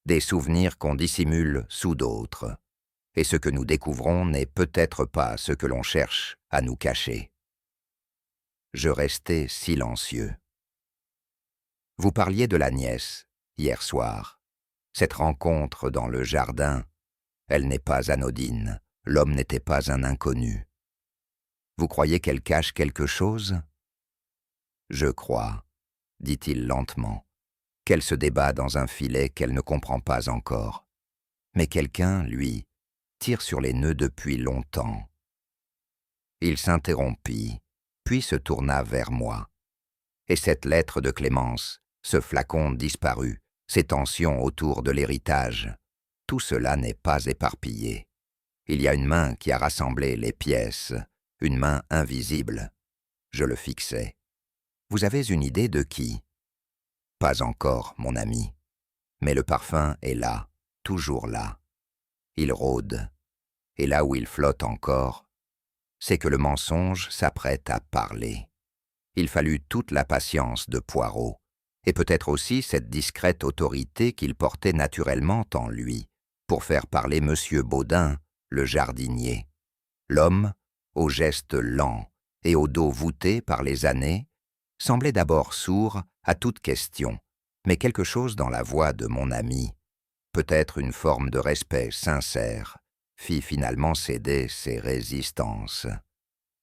des souvenirs qu'on dissimule sous d'autres, et ce que nous découvrons n'est peut-être pas ce que l'on cherche à nous cacher. Je restai silencieux. Vous parliez de la nièce, hier soir. Cette rencontre dans le jardin, elle n'est pas anodine. L'homme n'était pas un inconnu. Vous croyez qu'elle cache quelque chose? Je crois, dit-il lentement, qu'elle se débat dans un filet qu'elle ne comprend pas encore. Mais quelqu'un, lui, tire sur les nœuds depuis longtemps. Il s'interrompit, puis se tourna vers moi. Et cette lettre de Clémence, ce flacon disparu, ces tensions autour de l'héritage, tout cela n'est pas éparpillé. Il y a une main qui a rassemblé les pièces, une main invisible. Je le fixai. Vous avez une idée de qui? Pas encore, mon ami. Mais le parfum est là, toujours là. Il rôde. Et là où il flotte encore, c'est que le mensonge s'apprête à parler. Il fallut toute la patience de Poirot, et peut-être aussi cette discrète autorité qu'il portait naturellement en lui, pour faire parler Monsieur Baudin, le jardinier. L'homme, aux gestes lents et au dos voûté par les années, semblait d'abord sourd à toute question, mais quelque chose dans la voix de mon ami, peut-être une forme de respect sincère, fit finalement céder ses résistances.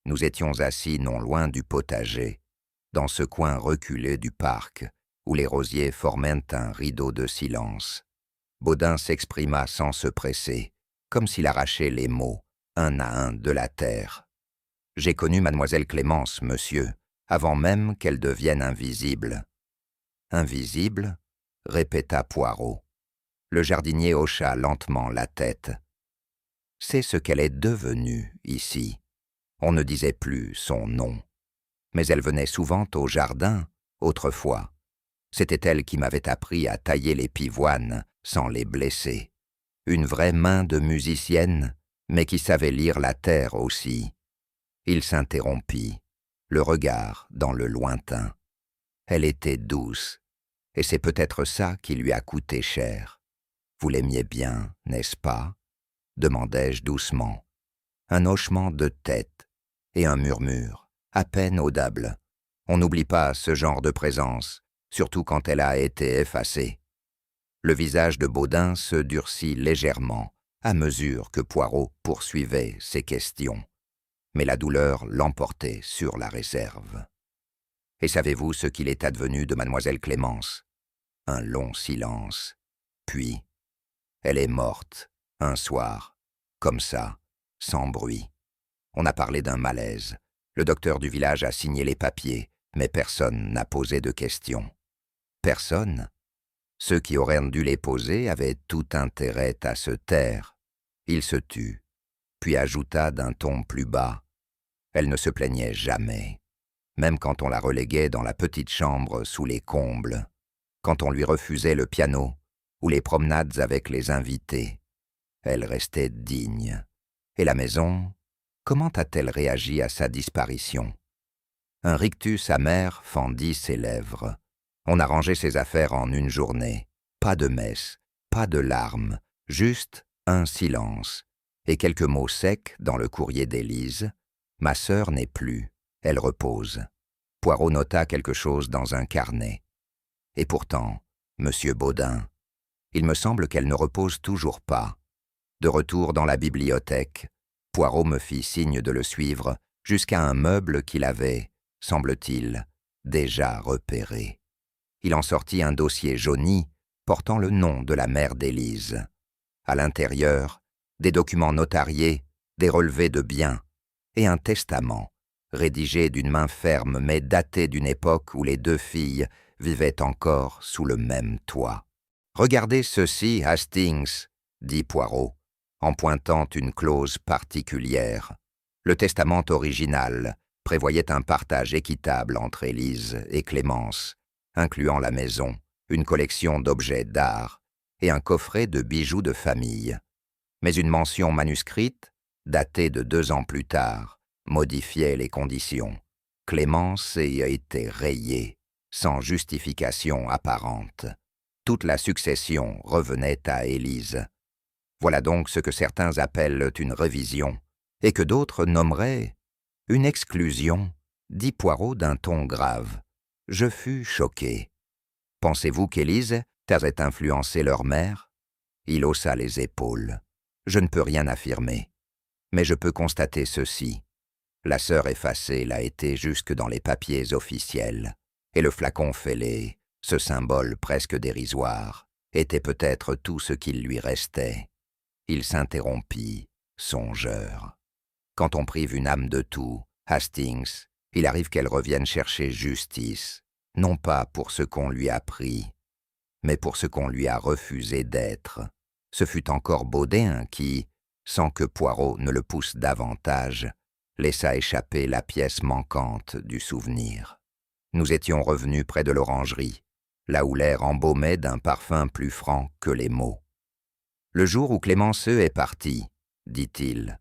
Nous étions assis non loin du potager, dans ce coin reculé du parc, où les rosiers formaient un rideau de silence. Baudin s'exprima sans se presser, comme s'il arrachait les mots, un à un, de la terre. « J'ai connu mademoiselle Clémence, monsieur, avant même qu'elle devienne invisible. »« Invisible ?» répéta Poirot. Le jardinier hocha lentement la tête. « C'est ce qu'elle est devenue ici. On ne disait plus son nom. Mais elle venait souvent au jardin, autrefois. C'était elle qui m'avait appris à tailler les pivoines sans les blesser. Une vraie main de musicienne, mais qui savait lire la terre aussi. » Il s'interrompit, le regard dans le lointain. Elle était douce, et c'est peut-être ça qui lui a coûté cher. Vous l'aimiez bien, n'est-ce pas? Demandai-je doucement. Un hochement de tête et un murmure, à peine audible. On n'oublie pas ce genre de présence, surtout quand elle a été effacée. Le visage de Baudin se durcit légèrement, à mesure que Poirot poursuivait ses questions. Mais la douleur l'emportait sur la réserve. « Et savez-vous ce qu'il est advenu de mademoiselle Clémence ?» Un long silence. Puis, elle est morte, un soir, comme ça, sans bruit. On a parlé d'un malaise. Le docteur du village a signé les papiers, mais personne n'a posé de questions. Personne? Ceux qui auraient dû les poser avaient tout intérêt à se taire. Il se tut, puis ajouta d'un ton plus bas. Elle ne se plaignait jamais, même quand on la reléguait dans la petite chambre sous les combles, quand on lui refusait le piano ou les promenades avec les invités. Elle restait digne. Et la maison, comment a-t-elle réagi à sa disparition? Un rictus amer fendit ses lèvres. On a rangé ses affaires en une journée. Pas de messe, pas de larmes, juste un silence, et quelques mots secs dans le courrier d'Élise. Ma sœur n'est plus, elle repose. Poirot nota quelque chose dans un carnet. Et pourtant, Monsieur Baudin, il me semble qu'elle ne repose toujours pas. De retour dans la bibliothèque, Poirot me fit signe de le suivre jusqu'à un meuble qu'il avait, semble-t-il, déjà repéré. Il en sortit un dossier jauni portant le nom de la mère d'Élise. À l'intérieur, des documents notariés, des relevés de biens, et un testament, rédigé d'une main ferme mais daté d'une époque où les deux filles vivaient encore sous le même toit. « Regardez ceci, Hastings, » dit Poirot, en pointant une clause particulière. Le testament original prévoyait un partage équitable entre Élise et Clémence, incluant la maison, une collection d'objets d'art et un coffret de bijoux de famille. Mais une mention manuscrite, datée de 2 ans plus tard, modifiait les conditions. Clémence y a été rayée, sans justification apparente. Toute la succession revenait à Élise. Voilà donc ce que certains appellent une révision, et que d'autres nommeraient une exclusion, dit Poirot d'un ton grave. Je fus choqué. Pensez-vous qu'Élise ait influencé leur mère? Il haussa les épaules. Je ne peux rien affirmer. Mais je peux constater ceci. La sœur effacée l'a été jusque dans les papiers officiels, et le flacon fêlé, ce symbole presque dérisoire, était peut-être tout ce qu'il lui restait. Il s'interrompit, songeur. Quand on prive une âme de tout, Hastings, il arrive qu'elle revienne chercher justice, non pas pour ce qu'on lui a pris, mais pour ce qu'on lui a refusé d'être. Ce fut encore Baudin qui, sans que Poirot ne le pousse davantage, laissa échapper la pièce manquante du souvenir. Nous étions revenus près de l'orangerie, là où l'air embaumait d'un parfum plus franc que les mots. « Le jour où Clémenceau est partie, dit-il,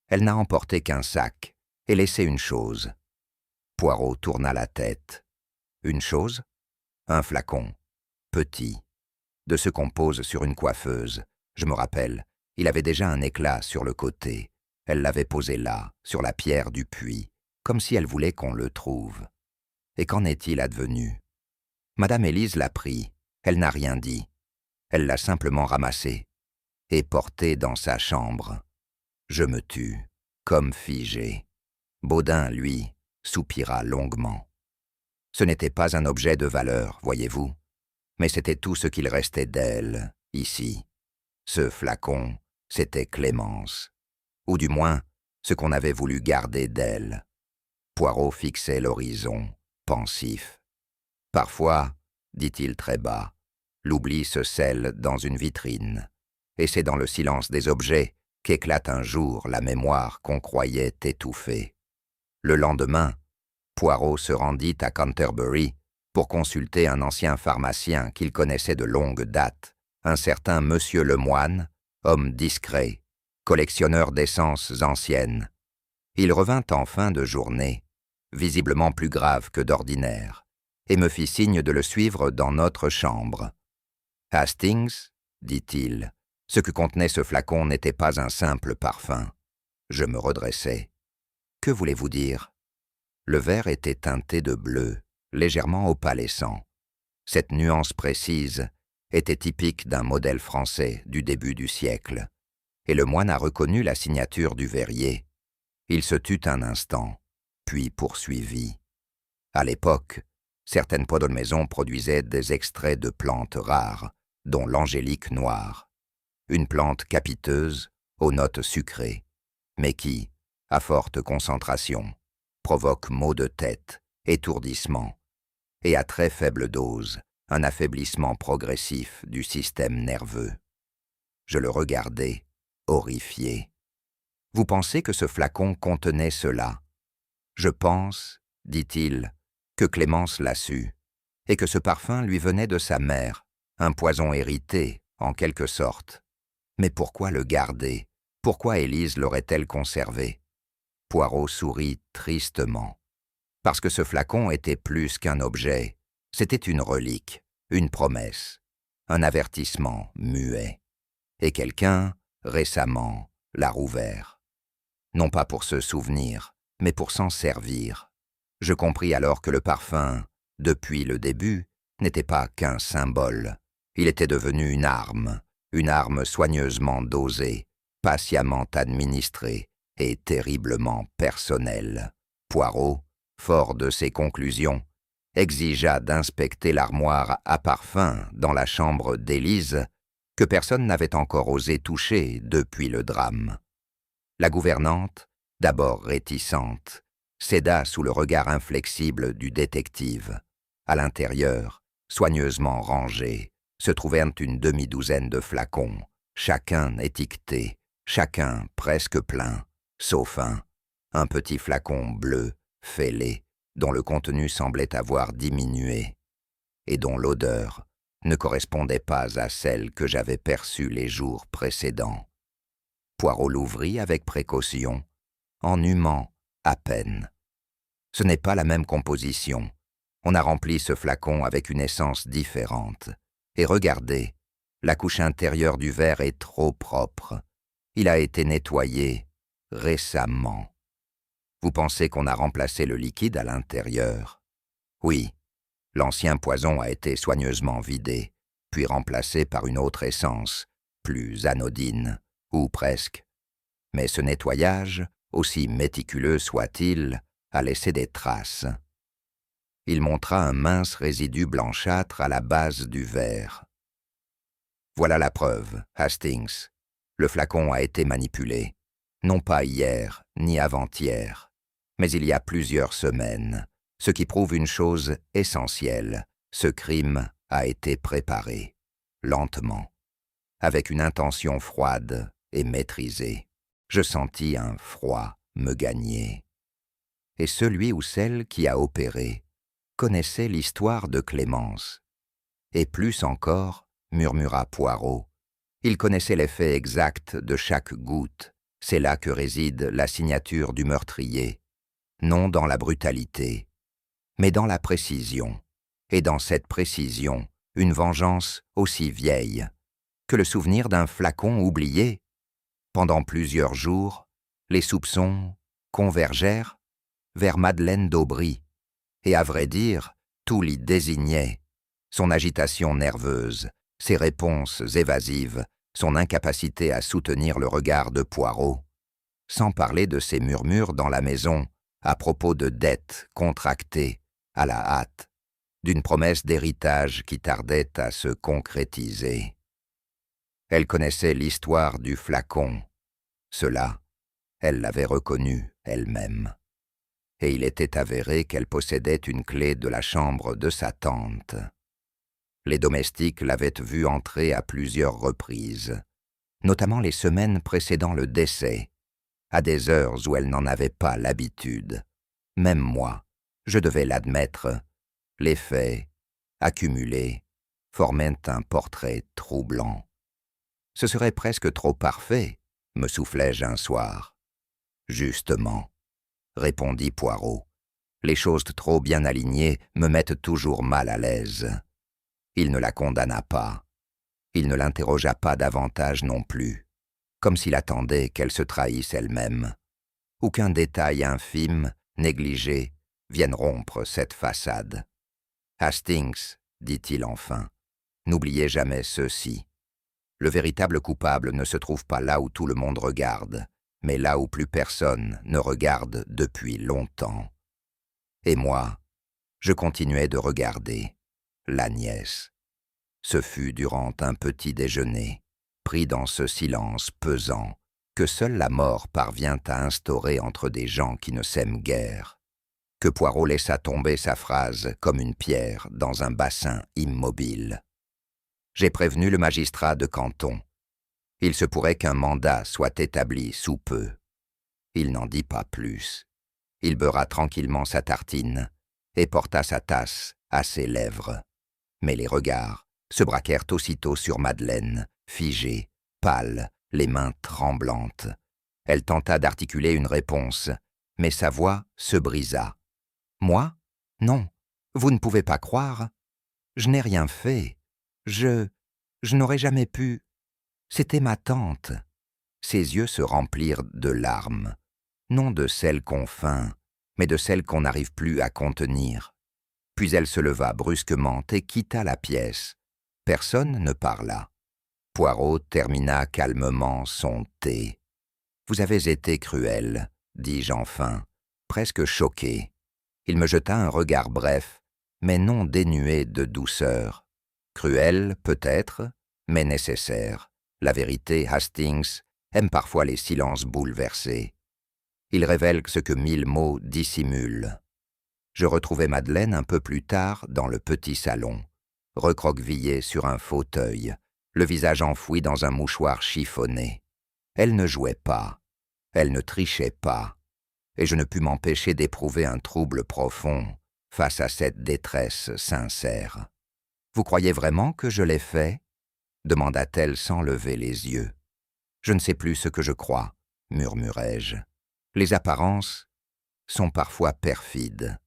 elle n'a emporté qu'un sac et laissé une chose. » Poirot tourna la tête. « Une chose ? Un flacon, petit, de ce qu'on pose sur une coiffeuse. Je me rappelle, il avait déjà un éclat sur le côté. Elle l'avait posé là, sur la pierre du puits, comme si elle voulait qu'on le trouve. Et qu'en est-il advenu ? Madame Élise l'a pris, elle n'a rien dit. Elle l'a simplement ramassé et porté dans sa chambre. Je me tus, comme figé. Baudin, lui, soupira longuement. Ce n'était pas un objet de valeur, voyez-vous, mais c'était tout ce qu'il restait d'elle, ici. Ce flacon, c'était Clémence, ou du moins, ce qu'on avait voulu garder d'elle. Poirot fixait l'horizon, pensif. Parfois, dit-il très bas, l'oubli se scelle dans une vitrine, et c'est dans le silence des objets qu'éclate un jour la mémoire qu'on croyait étouffée. Le lendemain, Poirot se rendit à Canterbury pour consulter un ancien pharmacien qu'il connaissait de longue date, un certain Monsieur Lemoine, homme discret, collectionneur d'essences anciennes. Il revint en fin de journée, visiblement plus grave que d'ordinaire, et me fit signe de le suivre dans notre chambre. « Hastings, dit-il, ce que contenait ce flacon n'était pas un simple parfum. » Je me redressai. « Que voulez-vous dire ?» Le verre était teinté de bleu, légèrement opalescent. Cette nuance précise était typique d'un modèle français du début du siècle, et le moine a reconnu la signature du verrier. Il se tut un instant, puis poursuivit. À l'époque, certaines pots de maison produisaient des extraits de plantes rares, dont l'angélique noire, une plante capiteuse aux notes sucrées, mais qui, à forte concentration, provoque maux de tête, étourdissement, et à très faible dose, un affaiblissement progressif du système nerveux. Je le regardai, horrifié. « Vous pensez que ce flacon contenait cela ? Je pense, dit-il, que Clémence l'a su, et que ce parfum lui venait de sa mère, un poison hérité, en quelque sorte. Mais pourquoi le garder ? Pourquoi Élise l'aurait-elle conservé ? » Poirot sourit tristement. Parce que ce flacon était plus qu'un objet, c'était une relique, une promesse, un avertissement muet. Et quelqu'un, récemment, l'a rouvert. Non pas pour se souvenir, mais pour s'en servir. Je compris alors que le parfum, depuis le début, n'était pas qu'un symbole. Il était devenu une arme soigneusement dosée, patiemment administrée et terriblement personnelle. Poirot, fort de ses conclusions, exigea d'inspecter l'armoire à parfum dans la chambre d'Élise, que personne n'avait encore osé toucher depuis le drame. La gouvernante, d'abord réticente, céda sous le regard inflexible du détective. À l'intérieur, soigneusement rangés, se trouvèrent une demi-douzaine de flacons, chacun étiqueté, chacun presque plein, sauf un petit flacon bleu, fêlé, dont le contenu semblait avoir diminué, et dont l'odeur ne correspondait pas à celle que j'avais perçue les jours précédents. Poirot l'ouvrit avec précaution, en humant à peine. Ce n'est pas la même composition. On a rempli ce flacon avec une essence différente. Et regardez, la couche intérieure du verre est trop propre. Il a été nettoyé récemment. Vous pensez qu'on a remplacé le liquide à l'intérieur? Oui, l'ancien poison a été soigneusement vidé, puis remplacé par une autre essence, plus anodine, ou presque. Mais ce nettoyage aussi méticuleux soit-il, à laisser des traces. Il montra un mince résidu blanchâtre à la base du verre. « Voilà la preuve, Hastings. Le flacon a été manipulé. Non pas hier, ni avant-hier, mais il y a plusieurs semaines, ce qui prouve une chose essentielle. Ce crime a été préparé, lentement, avec une intention froide et maîtrisée. Je sentis un froid me gagner. Et celui ou celle qui a opéré connaissait l'histoire de Clémence. Et plus encore, murmura Poirot, il connaissait l'effet exact de chaque goutte. C'est là que réside la signature du meurtrier, non dans la brutalité, mais dans la précision, et dans cette précision, une vengeance aussi vieille que le souvenir d'un flacon oublié. Pendant plusieurs jours, les soupçons convergèrent vers Madeleine d'Aubry, et à vrai dire, tout l'y désignait, son agitation nerveuse, ses réponses évasives, son incapacité à soutenir le regard de Poirot, sans parler de ses murmures dans la maison à propos de dettes contractées à la hâte, d'une promesse d'héritage qui tardait à se concrétiser. Elle connaissait l'histoire du flacon. Cela, elle l'avait reconnu elle-même. Et il était avéré qu'elle possédait une clé de la chambre de sa tante. Les domestiques l'avaient vue entrer à plusieurs reprises, notamment les semaines précédant le décès, à des heures où elle n'en avait pas l'habitude. Même moi, je devais l'admettre, les faits, accumulés, formaient un portrait troublant. Ce serait presque trop parfait, me soufflai-je un soir. Justement, répondit Poirot, les choses trop bien alignées me mettent toujours mal à l'aise. Il ne la condamna pas. Il ne l'interrogea pas davantage non plus, comme s'il attendait qu'elle se trahisse elle-même, ou qu'un détail infime, négligé, vienne rompre cette façade. « Hastings, dit-il enfin, n'oubliez jamais ceci. Le véritable coupable ne se trouve pas là où tout le monde regarde, mais là où plus personne ne regarde depuis longtemps. » Et moi, je continuais de regarder la nièce. Ce fut durant un petit déjeuner, pris dans ce silence pesant, que seule la mort parvient à instaurer entre des gens qui ne s'aiment guère, que Poirot laissa tomber sa phrase comme une pierre dans un bassin immobile. J'ai prévenu le magistrat de canton. Il se pourrait qu'un mandat soit établi sous peu. Il n'en dit pas plus. Il beurra tranquillement sa tartine et porta sa tasse à ses lèvres. Mais les regards se braquèrent aussitôt sur Madeleine, figée, pâle, les mains tremblantes. Elle tenta d'articuler une réponse, mais sa voix se brisa. « Moi? Non, vous ne pouvez pas croire. Je n'ai rien fait. Je n'aurais jamais pu. C'était ma tante. » Ses yeux se remplirent de larmes, non de celles qu'on feint, mais de celles qu'on n'arrive plus à contenir. Puis elle se leva brusquement et quitta la pièce. Personne ne parla. Poirot termina calmement son thé. « Vous avez été cruel, dis-je enfin, presque choqué. » Il me jeta un regard bref, mais non dénué de douceur. Cruel, peut-être, mais nécessaire. La vérité, Hastings, aime parfois les silences bouleversés. Il révèle ce que 1000 mots dissimulent. Je retrouvai Madeleine un peu plus tard dans le petit salon, recroquevillée sur un fauteuil, le visage enfoui dans un mouchoir chiffonné. Elle ne jouait pas, elle ne trichait pas, et je ne pus m'empêcher d'éprouver un trouble profond face à cette détresse sincère. « Vous croyez vraiment que je l'ai fait ?» demanda-t-elle sans lever les yeux. « Je ne sais plus ce que je crois, » murmurai-je. « Les apparences sont parfois perfides. »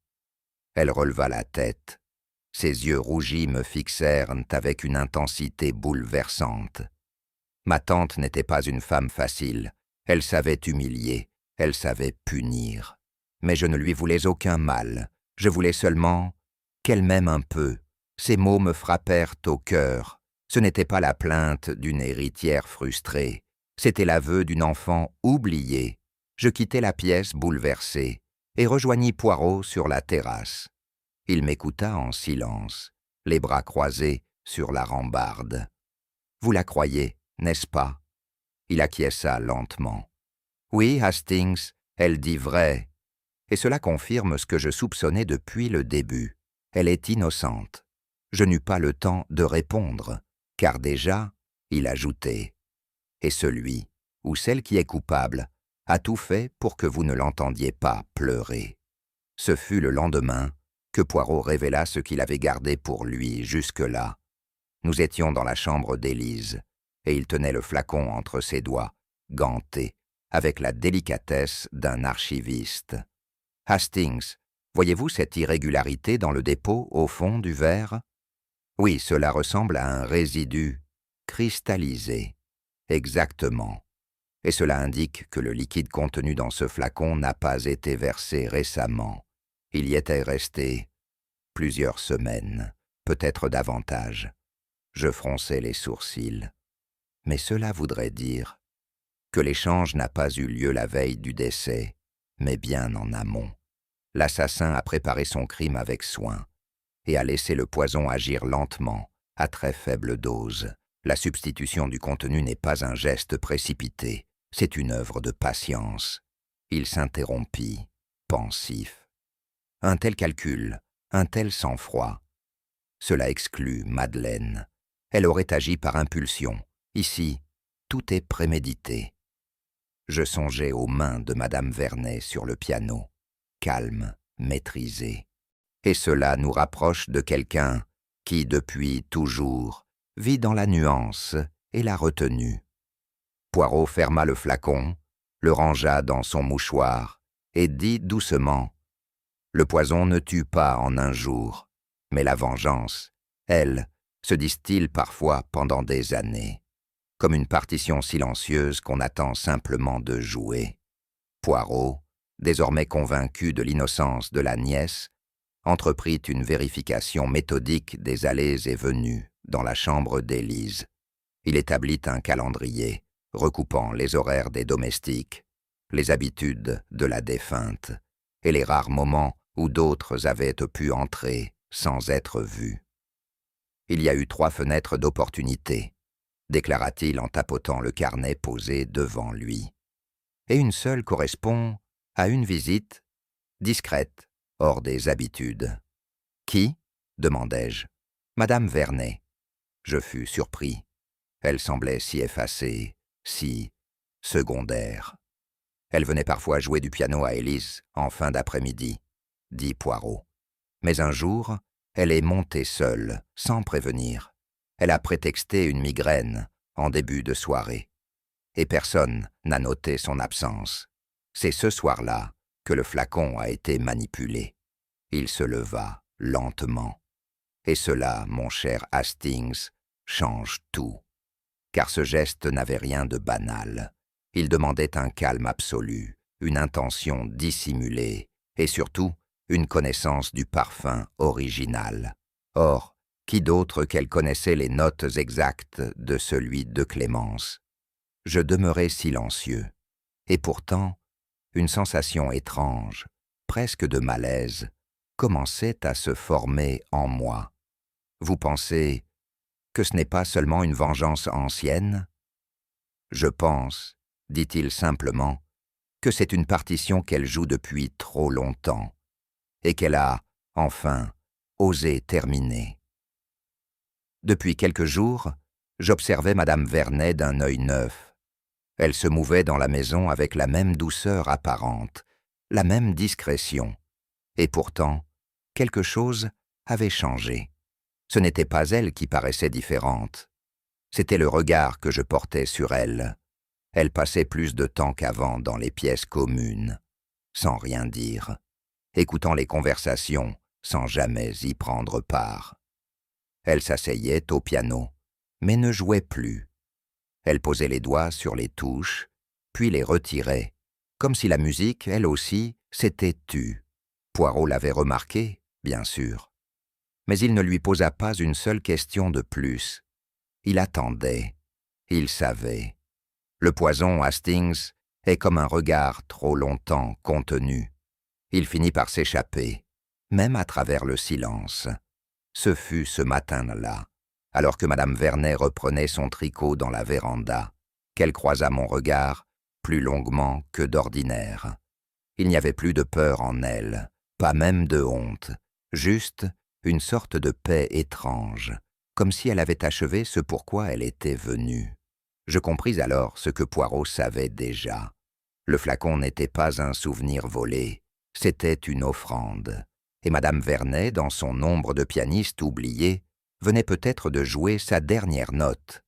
Elle releva la tête. Ses yeux rougis me fixèrent avec une intensité bouleversante. Ma tante n'était pas une femme facile. Elle savait humilier, elle savait punir. Mais je ne lui voulais aucun mal. Je voulais seulement qu'elle m'aime un peu. Ces mots me frappèrent au cœur. Ce n'était pas la plainte d'une héritière frustrée. C'était l'aveu d'une enfant oubliée. Je quittai la pièce bouleversé et rejoignis Poirot sur la terrasse. Il m'écouta en silence, les bras croisés sur la rambarde. « Vous la croyez, n'est-ce pas ?» Il acquiesça lentement. « Oui, Hastings, elle dit vrai. Et cela confirme ce que je soupçonnais depuis le début. Elle est innocente. » Je n'eus pas le temps de répondre, car déjà, il ajoutait « Et celui, ou celle qui est coupable, a tout fait pour que vous ne l'entendiez pas pleurer. » Ce fut le lendemain que Poirot révéla ce qu'il avait gardé pour lui jusque-là. Nous étions dans la chambre d'Élise, et il tenait le flacon entre ses doigts, ganté, avec la délicatesse d'un archiviste. « Hastings, voyez-vous cette irrégularité dans le dépôt au fond du verre ? Oui, cela ressemble à un résidu cristallisé. Exactement. Et cela indique que le liquide contenu dans ce flacon n'a pas été versé récemment. Il y était resté plusieurs semaines, peut-être davantage. » Je fronçai les sourcils. Mais cela voudrait dire que l'échange n'a pas eu lieu la veille du décès, mais bien en amont. L'assassin a préparé son crime avec soin et a laissé le poison agir lentement, à très faible dose. La substitution du contenu n'est pas un geste précipité, c'est une œuvre de patience. Il s'interrompit, pensif. Un tel calcul, un tel sang-froid. Cela exclut Madeleine. Elle aurait agi par impulsion. Ici, tout est prémédité. Je songeais aux mains de Madame Vernet sur le piano, calme, maîtrisée. Et cela nous rapproche de quelqu'un qui, depuis toujours, vit dans la nuance et la retenue. Poirot ferma le flacon, le rangea dans son mouchoir et dit doucement « Le poison ne tue pas en un jour, mais la vengeance, elle, se distille parfois pendant des années, comme une partition silencieuse qu'on attend simplement de jouer. » Poirot, désormais convaincu de l'innocence de la nièce, entreprit une vérification méthodique des allées et venues dans la chambre d'Élise. Il établit un calendrier, recoupant les horaires des domestiques, les habitudes de la défunte, et les rares moments où d'autres avaient pu entrer sans être vus. « Il y a eu 3 fenêtres d'opportunité, » déclara-t-il en tapotant le carnet posé devant lui. « Et une seule correspond à une visite discrète, hors des habitudes. »« Qui ?» demandai-je. « Madame Vernet. » Je fus surpris. Elle semblait si effacée, si secondaire. « Elle venait parfois jouer du piano à Élise en fin d'après-midi, » dit Poirot. « Mais un jour, elle est montée seule, sans prévenir. Elle a prétexté une migraine en début de soirée. Et personne n'a noté son absence. C'est ce soir-là que le flacon a été manipulé. » Il se leva lentement. « Et cela, mon cher Hastings, change tout. » Car ce geste n'avait rien de banal. Il demandait un calme absolu, une intention dissimulée, et surtout, une connaissance du parfum original. Or, qui d'autre qu'elle connaissait les notes exactes de celui de Clémence? Je demeurai silencieux, et pourtant, une sensation étrange, presque de malaise, commençait à se former en moi. Vous pensez que ce n'est pas seulement une vengeance ancienne? Je pense, dit-il simplement, que c'est une partition qu'elle joue depuis trop longtemps, et qu'elle a, enfin, osé terminer. Depuis quelques jours, j'observais Madame Vernet d'un œil neuf. Elle se mouvait dans la maison avec la même douceur apparente, la même discrétion. Et pourtant, quelque chose avait changé. Ce n'était pas elle qui paraissait différente. C'était le regard que je portais sur elle. Elle passait plus de temps qu'avant dans les pièces communes, sans rien dire, écoutant les conversations sans jamais y prendre part. Elle s'asseyait au piano, mais ne jouait plus. Elle posait les doigts sur les touches, puis les retirait, comme si la musique, elle aussi, s'était tue. Poirot l'avait remarqué, bien sûr. Mais il ne lui posa pas une seule question de plus. Il attendait. Il savait. Le poison, Hastings, est comme un regard trop longtemps contenu. Il finit par s'échapper, même à travers le silence. Ce fut ce matin-là, alors que Madame Vernet reprenait son tricot dans la véranda, qu'elle croisa mon regard plus longuement que d'ordinaire. Il n'y avait plus de peur en elle, pas même de honte, juste une sorte de paix étrange, comme si elle avait achevé ce pourquoi elle était venue. Je compris alors ce que Poirot savait déjà. Le flacon n'était pas un souvenir volé, c'était une offrande. Et Madame Vernet, dans son ombre de pianiste oubliée, venait peut-être de jouer sa dernière note.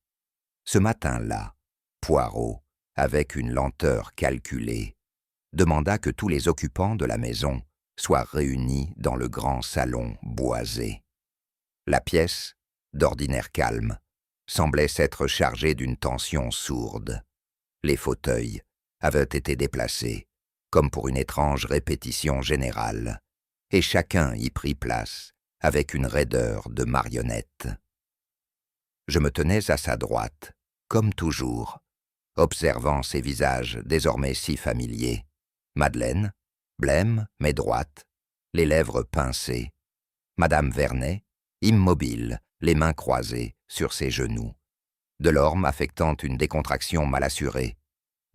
Ce matin-là, Poirot, avec une lenteur calculée, demanda que tous les occupants de la maison soient réunis dans le grand salon boisé. La pièce, d'ordinaire calme, semblait s'être chargée d'une tension sourde. Les fauteuils avaient été déplacés, comme pour une étrange répétition générale, et chacun y prit place avec une raideur de marionnette. Je me tenais à sa droite, comme toujours, observant ces visages désormais si familiers. Madeleine, blême mais droite, les lèvres pincées. Madame Vernet, immobile, les mains croisées sur ses genoux. Delorme affectant une décontraction mal assurée.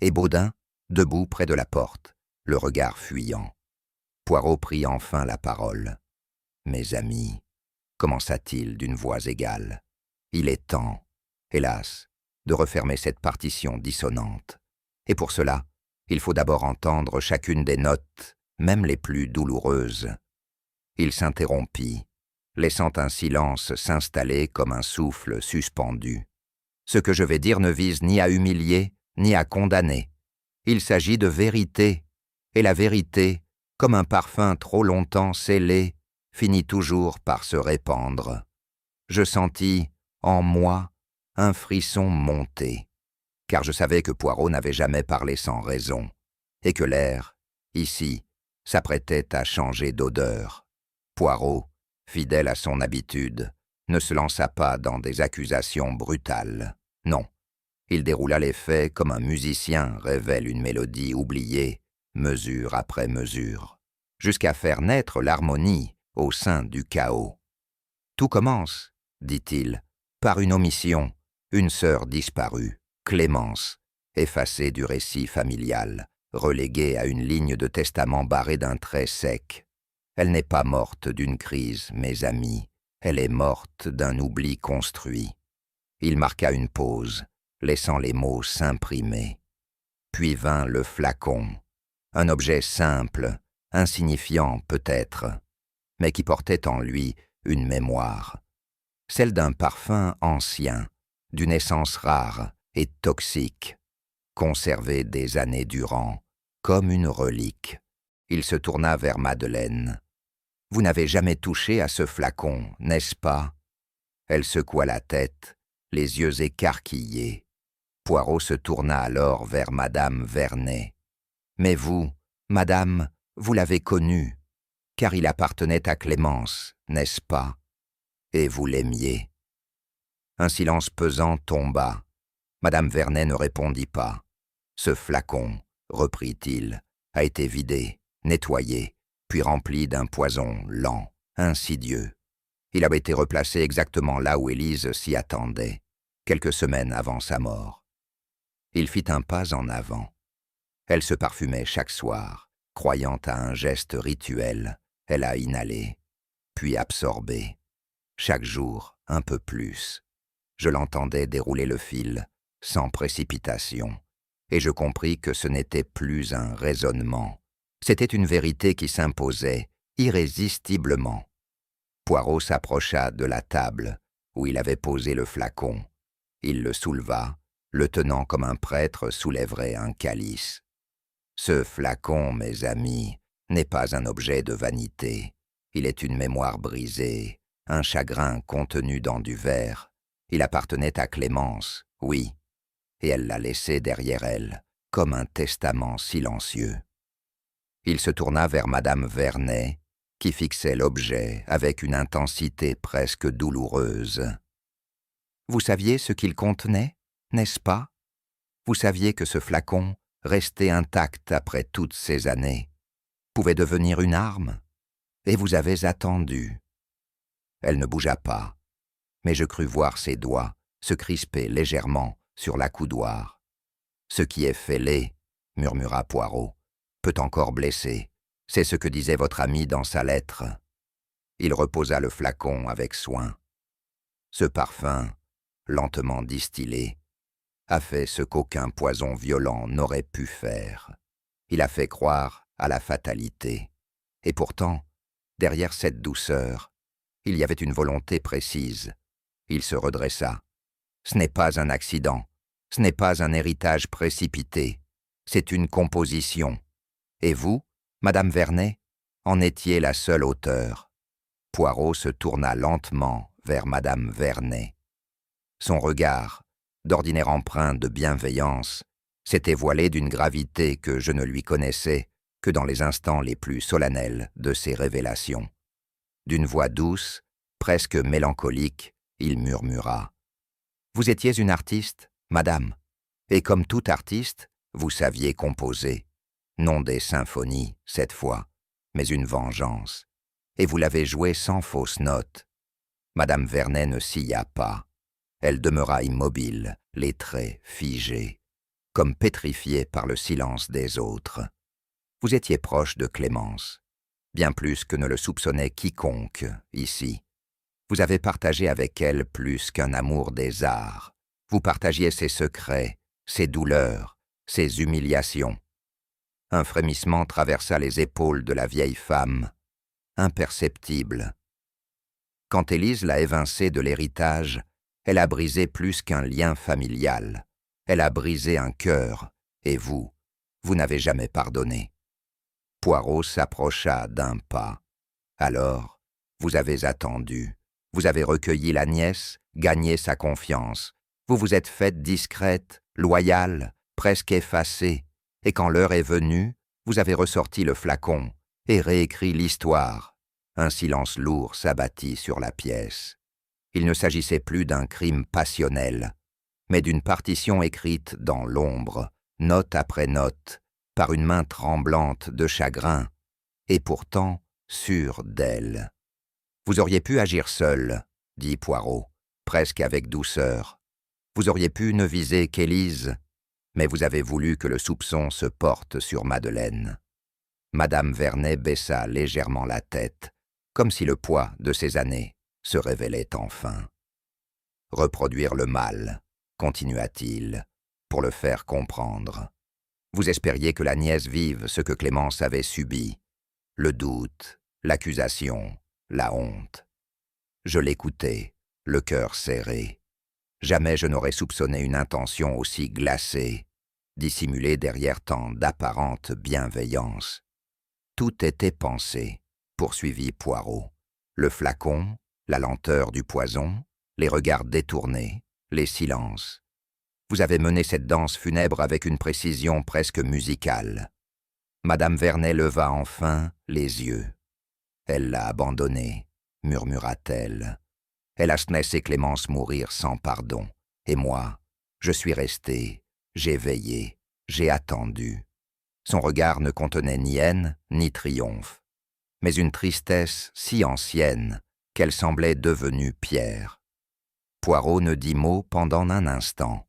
Et Baudin, debout près de la porte, le regard fuyant. Poirot prit enfin la parole. « Mes amis, » commença-t-il d'une voix égale, « il est temps, hélas, de refermer cette partition dissonante. Et pour cela, il faut d'abord entendre chacune des notes, même les plus douloureuses. » Il s'interrompit, laissant un silence s'installer comme un souffle suspendu. « Ce que je vais dire ne vise ni à humilier, ni à condamner. Il s'agit de vérité, et la vérité, comme un parfum trop longtemps scellé, finit toujours par se répandre. Je sentis, en moi, un frisson monter, car je savais que Poirot n'avait jamais parlé sans raison, et que l'air, ici, s'apprêtait à changer d'odeur. Poirot, fidèle à son habitude, ne se lança pas dans des accusations brutales. Non, il déroula les faits comme un musicien révèle une mélodie oubliée, mesure après mesure, jusqu'à faire naître l'harmonie au sein du chaos. « Tout commence, dit-il, par une omission, une sœur disparue, Clémence, effacée du récit familial, reléguée à une ligne de testament barrée d'un trait sec. Elle n'est pas morte d'une crise, mes amis, elle est morte d'un oubli construit. » Il marqua une pause, laissant les mots s'imprimer. Puis vint le flacon, un objet simple, insignifiant peut-être, mais qui portait en lui une mémoire, celle d'un parfum ancien, d'une essence rare et toxique, conservée des années durant, comme une relique. Il se tourna vers Madeleine. « Vous n'avez jamais touché à ce flacon, n'est-ce pas ?» Elle secoua la tête, les yeux écarquillés. Poirot se tourna alors vers Madame Vernet. « Mais vous, madame, vous l'avez connu, car il appartenait à Clémence, n'est-ce pas? Et vous l'aimiez. » Un silence pesant tomba. Madame Vernet ne répondit pas. « Ce flacon, reprit-il, a été vidé, nettoyé, puis rempli d'un poison lent, insidieux. Il avait été replacé exactement là où Élise s'y attendait, quelques semaines avant sa mort. » Il fit un pas en avant. Elle se parfumait chaque soir, croyant à un geste rituel. Elle a inhalé, puis absorbé. Chaque jour, un peu plus. Je l'entendais dérouler le fil, sans précipitation, et je compris que ce n'était plus un raisonnement. C'était une vérité qui s'imposait, irrésistiblement. Poirot s'approcha de la table où il avait posé le flacon. Il le souleva, le tenant comme un prêtre soulèverait un calice. « Ce flacon, mes amis, n'est pas un objet de vanité. Il est une mémoire brisée, un chagrin contenu dans du verre. Il appartenait à Clémence, oui, et elle l'a laissé derrière elle, comme un testament silencieux. » Il se tourna vers Madame Vernet, qui fixait l'objet avec une intensité presque douloureuse. « Vous saviez ce qu'il contenait, n'est-ce pas? Vous saviez que ce flacon rester intacte après toutes ces années, pouvait devenir une arme, et vous avez attendu. Elle ne bougea pas, mais je crus voir ses doigts se crisper légèrement sur l'accoudoir. « Ce qui est fêlé, murmura Poirot, peut encore blesser. C'est ce que disait votre ami dans sa lettre. » Il reposa le flacon avec soin. Ce parfum, lentement distillé, a fait ce qu'aucun poison violent n'aurait pu faire. Il a fait croire à la fatalité. Et pourtant, derrière cette douceur, il y avait une volonté précise. Il se redressa. Ce n'est pas un accident, ce n'est pas un héritage précipité, c'est une composition. Et vous, Madame Vernet, en étiez la seule auteure. Poirot se tourna lentement vers Madame Vernet. Son regard, d'ordinaire empreint de bienveillance, s'était voilé d'une gravité que je ne lui connaissais que dans les instants les plus solennels de ses révélations. D'une voix douce, presque mélancolique, il murmura. « Vous étiez une artiste, madame, et comme tout artiste, vous saviez composer. Non des symphonies, cette fois, mais une vengeance. Et vous l'avez jouée sans fausse note. » Madame Vernet ne scia pas. Elle demeura immobile, les traits figés, comme pétrifiée par le silence des autres. Vous étiez proche de Clémence, bien plus que ne le soupçonnait quiconque ici. Vous avez partagé avec elle plus qu'un amour des arts. Vous partagiez ses secrets, ses douleurs, ses humiliations. Un frémissement traversa les épaules de la vieille femme, imperceptible. Quand Élise l'a évincée de l'héritage, elle a brisé plus qu'un lien familial. Elle a brisé un cœur, et vous n'avez jamais pardonné. Poirot s'approcha d'un pas. Alors, vous avez attendu. Vous avez recueilli la nièce, gagné sa confiance. Vous vous êtes faite discrète, loyale, presque effacée. Et quand l'heure est venue, vous avez ressorti le flacon et réécrit l'histoire. Un silence lourd s'abattit sur la pièce. Il ne s'agissait plus d'un crime passionnel, mais d'une partition écrite dans l'ombre, note après note, par une main tremblante de chagrin, et pourtant sûre d'elle. « Vous auriez pu agir seul, » dit Poirot, presque avec douceur. « Vous auriez pu ne viser qu'Élise, mais vous avez voulu que le soupçon se porte sur Madeleine. » Madame Vernet baissa légèrement la tête, comme si le poids de ces années se révélait enfin. « Reproduire le mal, » continua-t-il, pour le faire comprendre. « Vous espériez que la nièce vive ce que Clémence avait subi, le doute, l'accusation, la honte. Je l'écoutais, le cœur serré. Jamais je n'aurais soupçonné une intention aussi glacée, dissimulée derrière tant d'apparente bienveillance. Tout était pensé, poursuivit Poirot. Le flacon, la lenteur du poison, les regards détournés, les silences. Vous avez mené cette danse funèbre avec une précision presque musicale. Madame Vernet leva enfin les yeux. Elle l'a abandonné, murmura-t-elle. Elle a laissé Clémence mourir sans pardon. Et moi, je suis resté, j'ai veillé, j'ai attendu. Son regard ne contenait ni haine, ni triomphe, mais une tristesse si ancienne qu'elle semblait devenue pierre. Poirot ne dit mot pendant un instant.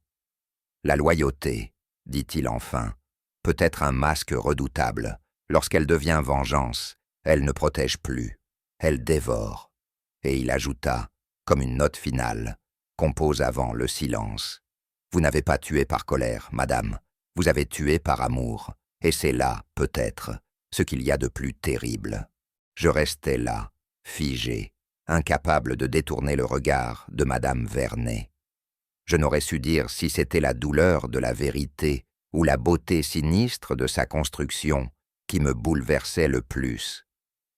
« La loyauté, dit-il enfin, peut être un masque redoutable. Lorsqu'elle devient vengeance, elle ne protège plus, elle dévore. » Et il ajouta, comme une note finale, compose avant le silence. « Vous n'avez pas tué par colère, madame, vous avez tué par amour, et c'est là, peut-être, ce qu'il y a de plus terrible. » Je restais là, figé, incapable de détourner le regard de madame Vernet. Je n'aurais su dire si c'était la douleur de la vérité ou la beauté sinistre de sa construction qui me bouleversait le plus.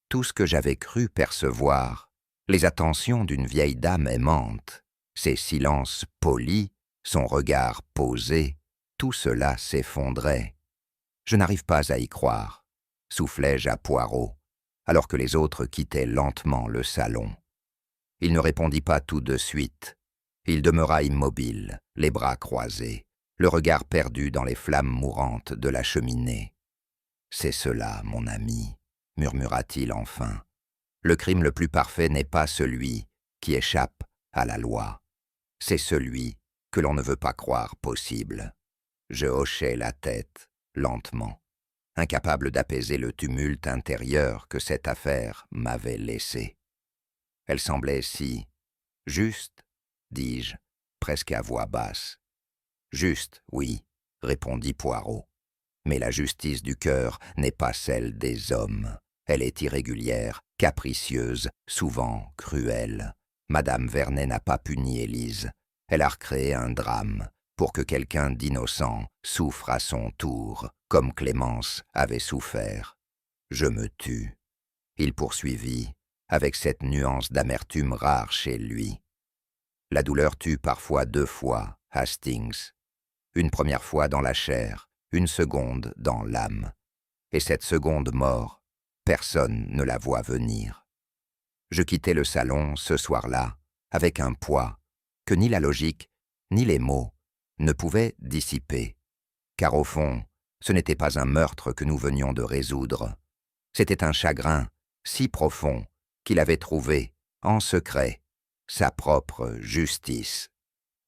Tout ce que j'avais cru percevoir, les attentions d'une vieille dame aimante, ses silences polis, son regard posé, tout cela s'effondrait. Je n'arrive pas à y croire, soufflai-je à Poirot, alors que les autres quittaient lentement le salon. Il ne répondit pas tout de suite. Il demeura immobile, les bras croisés, le regard perdu dans les flammes mourantes de la cheminée. « C'est cela, mon ami, murmura-t-il enfin. Le crime le plus parfait n'est pas celui qui échappe à la loi. C'est celui que l'on ne veut pas croire possible. » Je hochai la tête, lentement, incapable d'apaiser le tumulte intérieur que cette affaire m'avait laissé. Elle semblait si juste, dis-je, presque à voix basse. Juste, oui, répondit Poirot. Mais la justice du cœur n'est pas celle des hommes. Elle est irrégulière, capricieuse, souvent cruelle. Madame Vernet n'a pas puni Élise. Elle a recréé un drame pour que quelqu'un d'innocent souffre à son tour, comme Clémence avait souffert. Je me tus. Il poursuivit, avec cette nuance d'amertume rare chez lui. La douleur tue parfois 2 fois, Hastings. Une première fois dans la chair, une seconde dans l'âme. Et cette seconde mort, personne ne la voit venir. Je quittai le salon ce soir-là avec un poids que ni la logique, ni les mots ne pouvaient dissiper. Car au fond, ce n'était pas un meurtre que nous venions de résoudre. C'était un chagrin si profond qu'il avait trouvé, en secret, sa propre justice.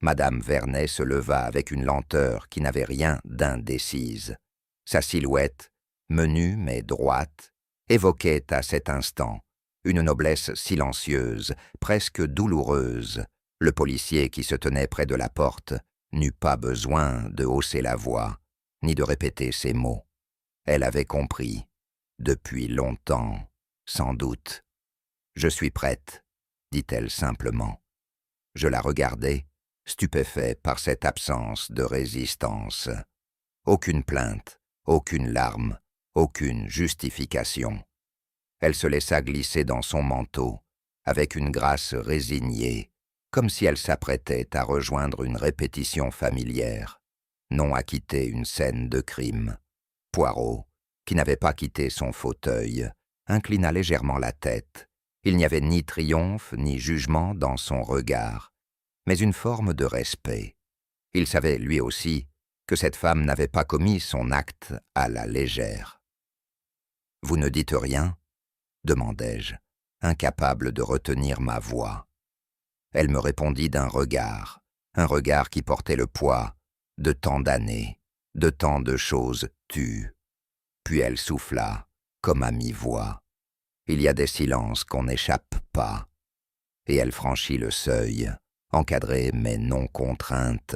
Madame Vernet se leva avec une lenteur qui n'avait rien d'indécise. Sa silhouette, menue mais droite, évoquait à cet instant une noblesse silencieuse, presque douloureuse. Le policier qui se tenait près de la porte n'eut pas besoin de hausser la voix, ni de répéter ces mots. Elle avait compris, depuis longtemps, sans doute. « Je suis prête », dit-elle simplement. Je la regardai, stupéfait par cette absence de résistance. Aucune plainte, aucune larme, aucune justification. Elle se laissa glisser dans son manteau, avec une grâce résignée, comme si elle s'apprêtait à rejoindre une répétition familière, non à quitter une scène de crime. Poirot, qui n'avait pas quitté son fauteuil, inclina légèrement la tête. Il n'y avait ni triomphe ni jugement dans son regard, mais une forme de respect. Il savait, lui aussi, que cette femme n'avait pas commis son acte à la légère. « Vous ne dites rien ?» demandai-je, incapable de retenir ma voix. Elle me répondit d'un regard, un regard qui portait le poids de tant d'années, de tant de choses tues. Puis elle souffla, comme à mi-voix. Il y a des silences qu'on n'échappe pas. Et elle franchit le seuil, encadrée mais non contrainte,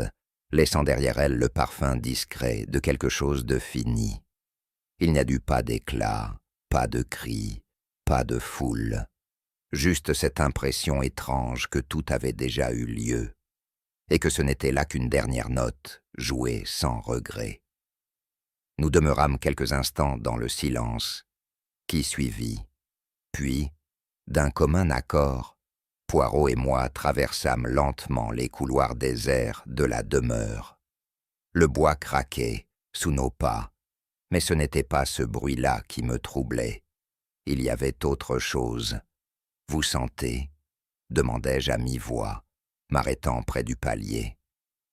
laissant derrière elle le parfum discret de quelque chose de fini. Il n'y a eu pas d'éclat, pas de cris, pas de foule. Juste cette impression étrange que tout avait déjà eu lieu, et que ce n'était là qu'une dernière note, jouée sans regret. Nous demeurâmes quelques instants dans le silence, qui suivit. Puis, d'un commun accord, Poirot et moi traversâmes lentement les couloirs déserts de la demeure. Le bois craquait sous nos pas, mais ce n'était pas ce bruit-là qui me troublait. Il y avait autre chose. « Vous sentez ?» demandai-je à mi-voix, m'arrêtant près du palier.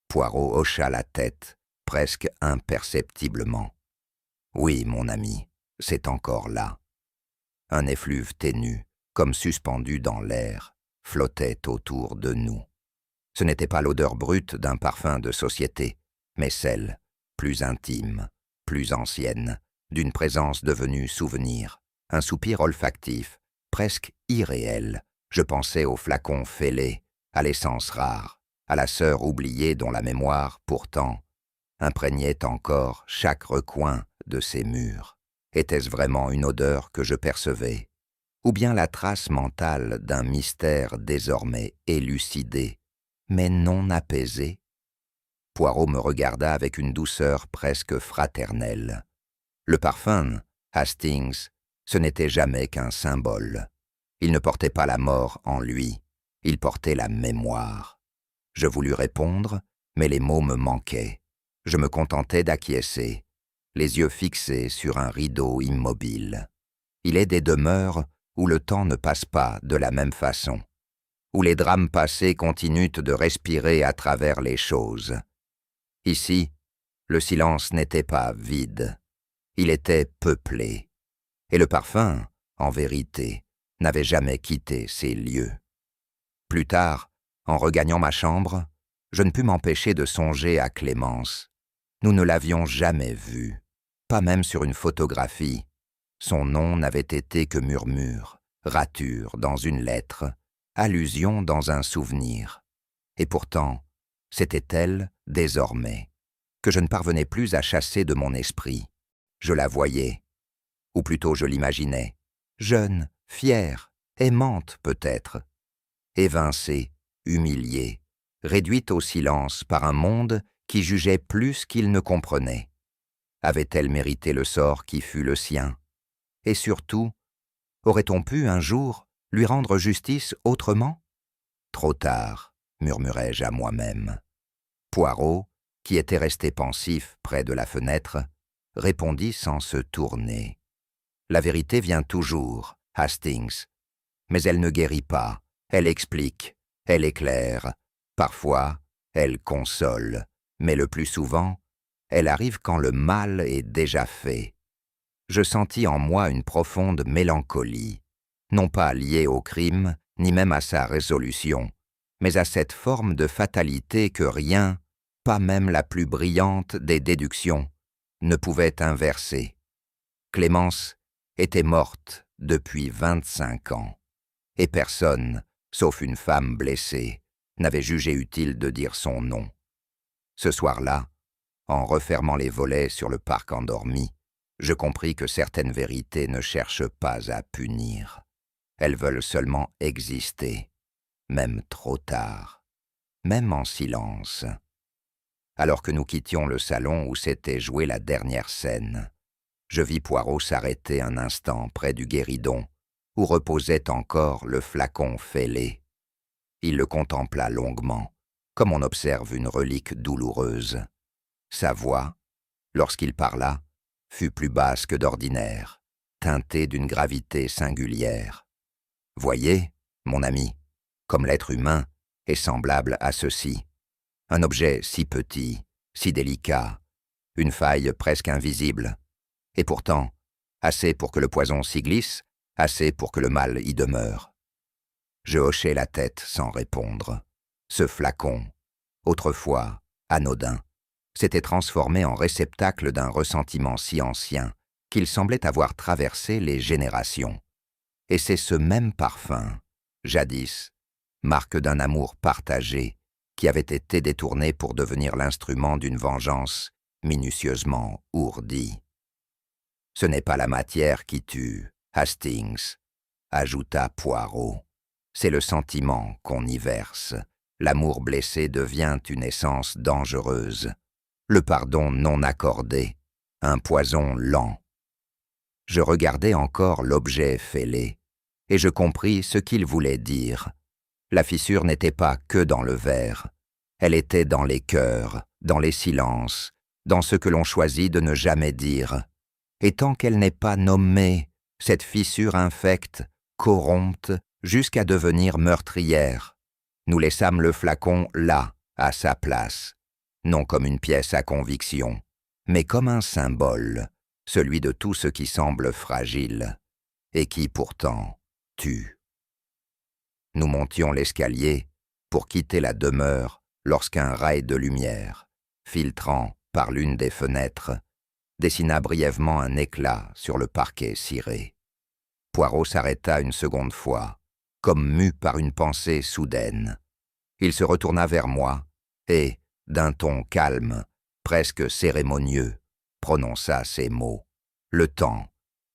Poirot hocha la tête, presque imperceptiblement. « Oui, mon ami, c'est encore là. » Un effluve ténu, comme suspendu dans l'air, flottait autour de nous. Ce n'était pas l'odeur brute d'un parfum de société, mais celle, plus intime, plus ancienne, d'une présence devenue souvenir, un soupir olfactif, presque irréel. Je pensais au flacon fêlé, à l'essence rare, à la sœur oubliée dont la mémoire, pourtant, imprégnait encore chaque recoin de ces murs. Était-ce vraiment une odeur que je percevais, ou bien la trace mentale d'un mystère désormais élucidé, mais non apaisé? Poirot me regarda avec une douceur presque fraternelle. Le parfum, Hastings, ce n'était jamais qu'un symbole. Il ne portait pas la mort en lui, il portait la mémoire. Je voulus répondre, mais les mots me manquaient. Je me contentais d'acquiescer, les yeux fixés sur un rideau immobile. Il est des demeures où le temps ne passe pas de la même façon, où les drames passés continuent de respirer à travers les choses. Ici, le silence n'était pas vide, il était peuplé, et le parfum, en vérité, n'avait jamais quitté ces lieux. Plus tard, en regagnant ma chambre, je ne pus m'empêcher de songer à Clémence. Nous ne l'avions jamais vue, pas même sur une photographie. Son nom n'avait été que murmure, rature dans une lettre, allusion dans un souvenir. Et pourtant, c'était elle, désormais, que je ne parvenais plus à chasser de mon esprit. Je la voyais, ou plutôt je l'imaginais, jeune, fière, aimante peut-être, évincée, humiliée, réduite au silence par un monde qui jugeait plus qu'il ne comprenait. Avait-elle mérité le sort qui fut le sien? Et surtout, aurait-on pu un jour lui rendre justice autrement? Trop tard, murmurai-je à moi-même. Poirot, qui était resté pensif près de la fenêtre, répondit sans se tourner. La vérité vient toujours, Hastings, mais elle ne guérit pas, elle explique, elle éclaire, parfois, elle console, mais le plus souvent, elle arrive quand le mal est déjà fait. Je sentis en moi une profonde mélancolie, non pas liée au crime, ni même à sa résolution, mais à cette forme de fatalité que rien, pas même la plus brillante des déductions, ne pouvait inverser. Clémence était morte depuis 25 ans, et personne, sauf une femme blessée, n'avait jugé utile de dire son nom. Ce soir-là, en refermant les volets sur le parc endormi, je compris que certaines vérités ne cherchent pas à punir. Elles veulent seulement exister, même trop tard, même en silence. Alors que nous quittions le salon où s'était jouée la dernière scène, je vis Poirot s'arrêter un instant près du guéridon, où reposait encore le flacon fêlé. Il le contempla longuement, comme on observe une relique douloureuse. Sa voix, lorsqu'il parla, fut plus basse que d'ordinaire, teintée d'une gravité singulière. « Voyez, mon ami, comme l'être humain est semblable à ceci. Un objet si petit, si délicat, une faille presque invisible, et pourtant, assez pour que le poison s'y glisse, assez pour que le mal y demeure. » Je hochai la tête sans répondre. Ce flacon, autrefois anodin, s'était transformé en réceptacle d'un ressentiment si ancien qu'il semblait avoir traversé les générations. Et c'est ce même parfum, jadis, marque d'un amour partagé, qui avait été détourné pour devenir l'instrument d'une vengeance minutieusement ourdie. « Ce n'est pas la matière qui tue, Hastings, » ajouta Poirot. « C'est le sentiment qu'on y verse. L'amour blessé devient une essence dangereuse. Le pardon non accordé, un poison lent. » Je regardai encore l'objet fêlé, et je compris ce qu'il voulait dire. La fissure n'était pas que dans le verre, elle était dans les cœurs, dans les silences, dans ce que l'on choisit de ne jamais dire. Et tant qu'elle n'est pas nommée, cette fissure infecte, corrompte, jusqu'à devenir meurtrière. Nous laissâmes le flacon là, à sa place, non comme une pièce à conviction, mais comme un symbole, celui de tout ce qui semble fragile, et qui pourtant tue. Nous montions l'escalier pour quitter la demeure lorsqu'un rail de lumière, filtrant par l'une des fenêtres, dessina brièvement un éclat sur le parquet ciré. Poirot s'arrêta une seconde fois, comme mu par une pensée soudaine. Il se retourna vers moi et, d'un ton calme, presque cérémonieux, prononça ces mots. « Le temps,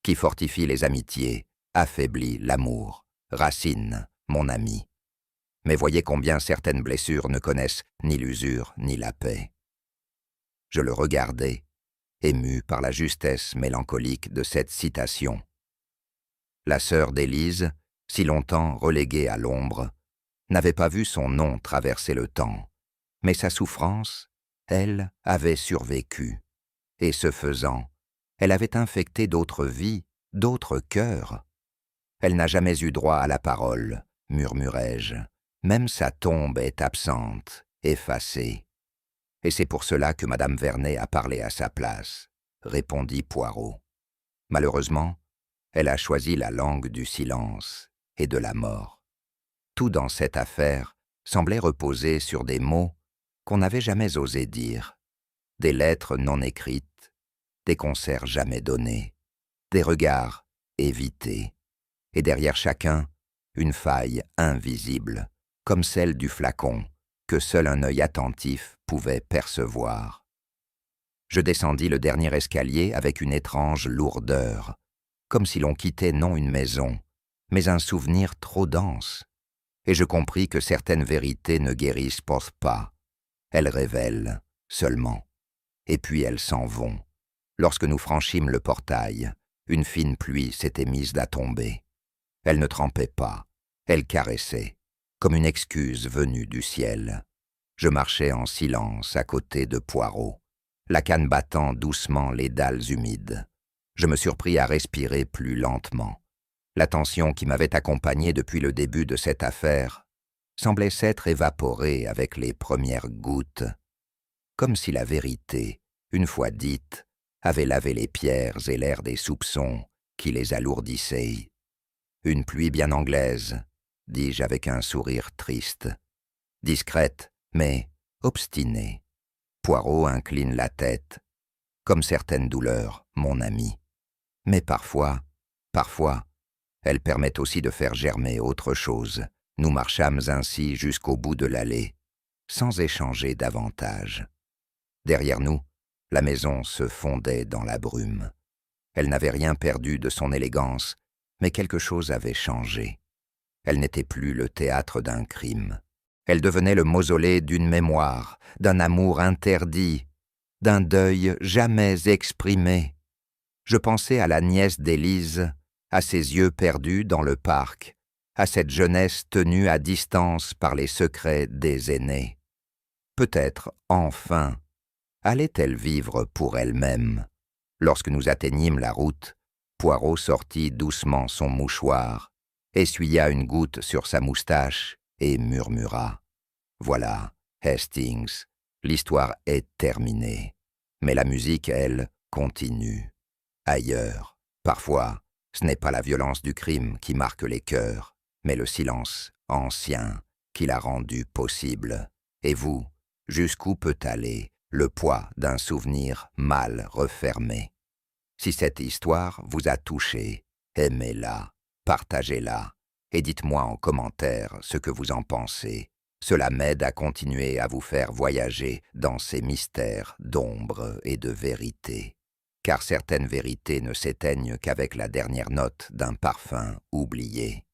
qui fortifie les amitiés, affaiblit l'amour. Racine, mon ami. Mais voyez combien certaines blessures ne connaissent ni l'usure ni la paix. » Je le regardai, ému par la justesse mélancolique de cette citation. La sœur d'Élise, si longtemps reléguée à l'ombre, n'avait pas vu son nom traverser le temps, mais sa souffrance, elle, avait survécu, et ce faisant, elle avait infecté d'autres vies, d'autres cœurs. Elle n'a jamais eu droit à la parole, murmurai-je. Même sa tombe est absente, effacée. Et c'est pour cela que Madame Vernet a parlé à sa place, répondit Poirot. Malheureusement, elle a choisi la langue du silence et de la mort. Tout dans cette affaire semblait reposer sur des mots qu'on n'avait jamais osé dire, des lettres non écrites, des concerts jamais donnés, des regards évités, et derrière chacun, une faille invisible, comme celle du flacon, que seul un œil attentif pouvait percevoir. Je descendis le dernier escalier avec une étrange lourdeur, comme si l'on quittait non une maison, mais un souvenir trop dense, et je compris que certaines vérités ne guérissent pas, elles révèlent seulement, et puis elles s'en vont. Lorsque nous franchîmes le portail, une fine pluie s'était mise à tomber. Elle ne trempait pas, elle caressait, comme une excuse venue du ciel. Je marchais en silence à côté de Poirot, la canne battant doucement les dalles humides. Je me surpris à respirer plus lentement. La tension qui m'avait accompagné depuis le début de cette affaire semblait s'être évaporée avec les premières gouttes, comme si la vérité, une fois dite, avait lavé les pierres et l'air des soupçons qui les alourdissaient. Une pluie bien anglaise, dis-je avec un sourire triste. Discrète, mais obstinée. Poirot incline la tête, comme certaines douleurs, mon ami. Mais parfois, elles permettent aussi de faire germer autre chose. Nous marchâmes ainsi jusqu'au bout de l'allée, sans échanger davantage. Derrière nous, la maison se fondait dans la brume. Elle n'avait rien perdu de son élégance, mais quelque chose avait changé. Elle n'était plus le théâtre d'un crime. Elle devenait le mausolée d'une mémoire, d'un amour interdit, d'un deuil jamais exprimé. Je pensais à la nièce d'Élise, à ses yeux perdus dans le parc, à cette jeunesse tenue à distance par les secrets des aînés. Peut-être, enfin, allait-elle vivre pour elle-même? Lorsque nous atteignîmes la route, Poirot sortit doucement son mouchoir, essuya une goutte sur sa moustache et murmura. « Voilà, Hastings, l'histoire est terminée. Mais la musique, elle, continue. Ailleurs, parfois, ce n'est pas la violence du crime qui marque les cœurs, mais le silence ancien qui l'a rendu possible. Et vous, jusqu'où peut aller le poids d'un souvenir mal refermé? Si cette histoire vous a touché, aimez-la, partagez-la, et dites-moi en commentaire ce que vous en pensez. Cela m'aide à continuer à vous faire voyager dans ces mystères d'ombre et de vérité. Car certaines vérités ne s'éteignent qu'avec la dernière note d'un parfum oublié.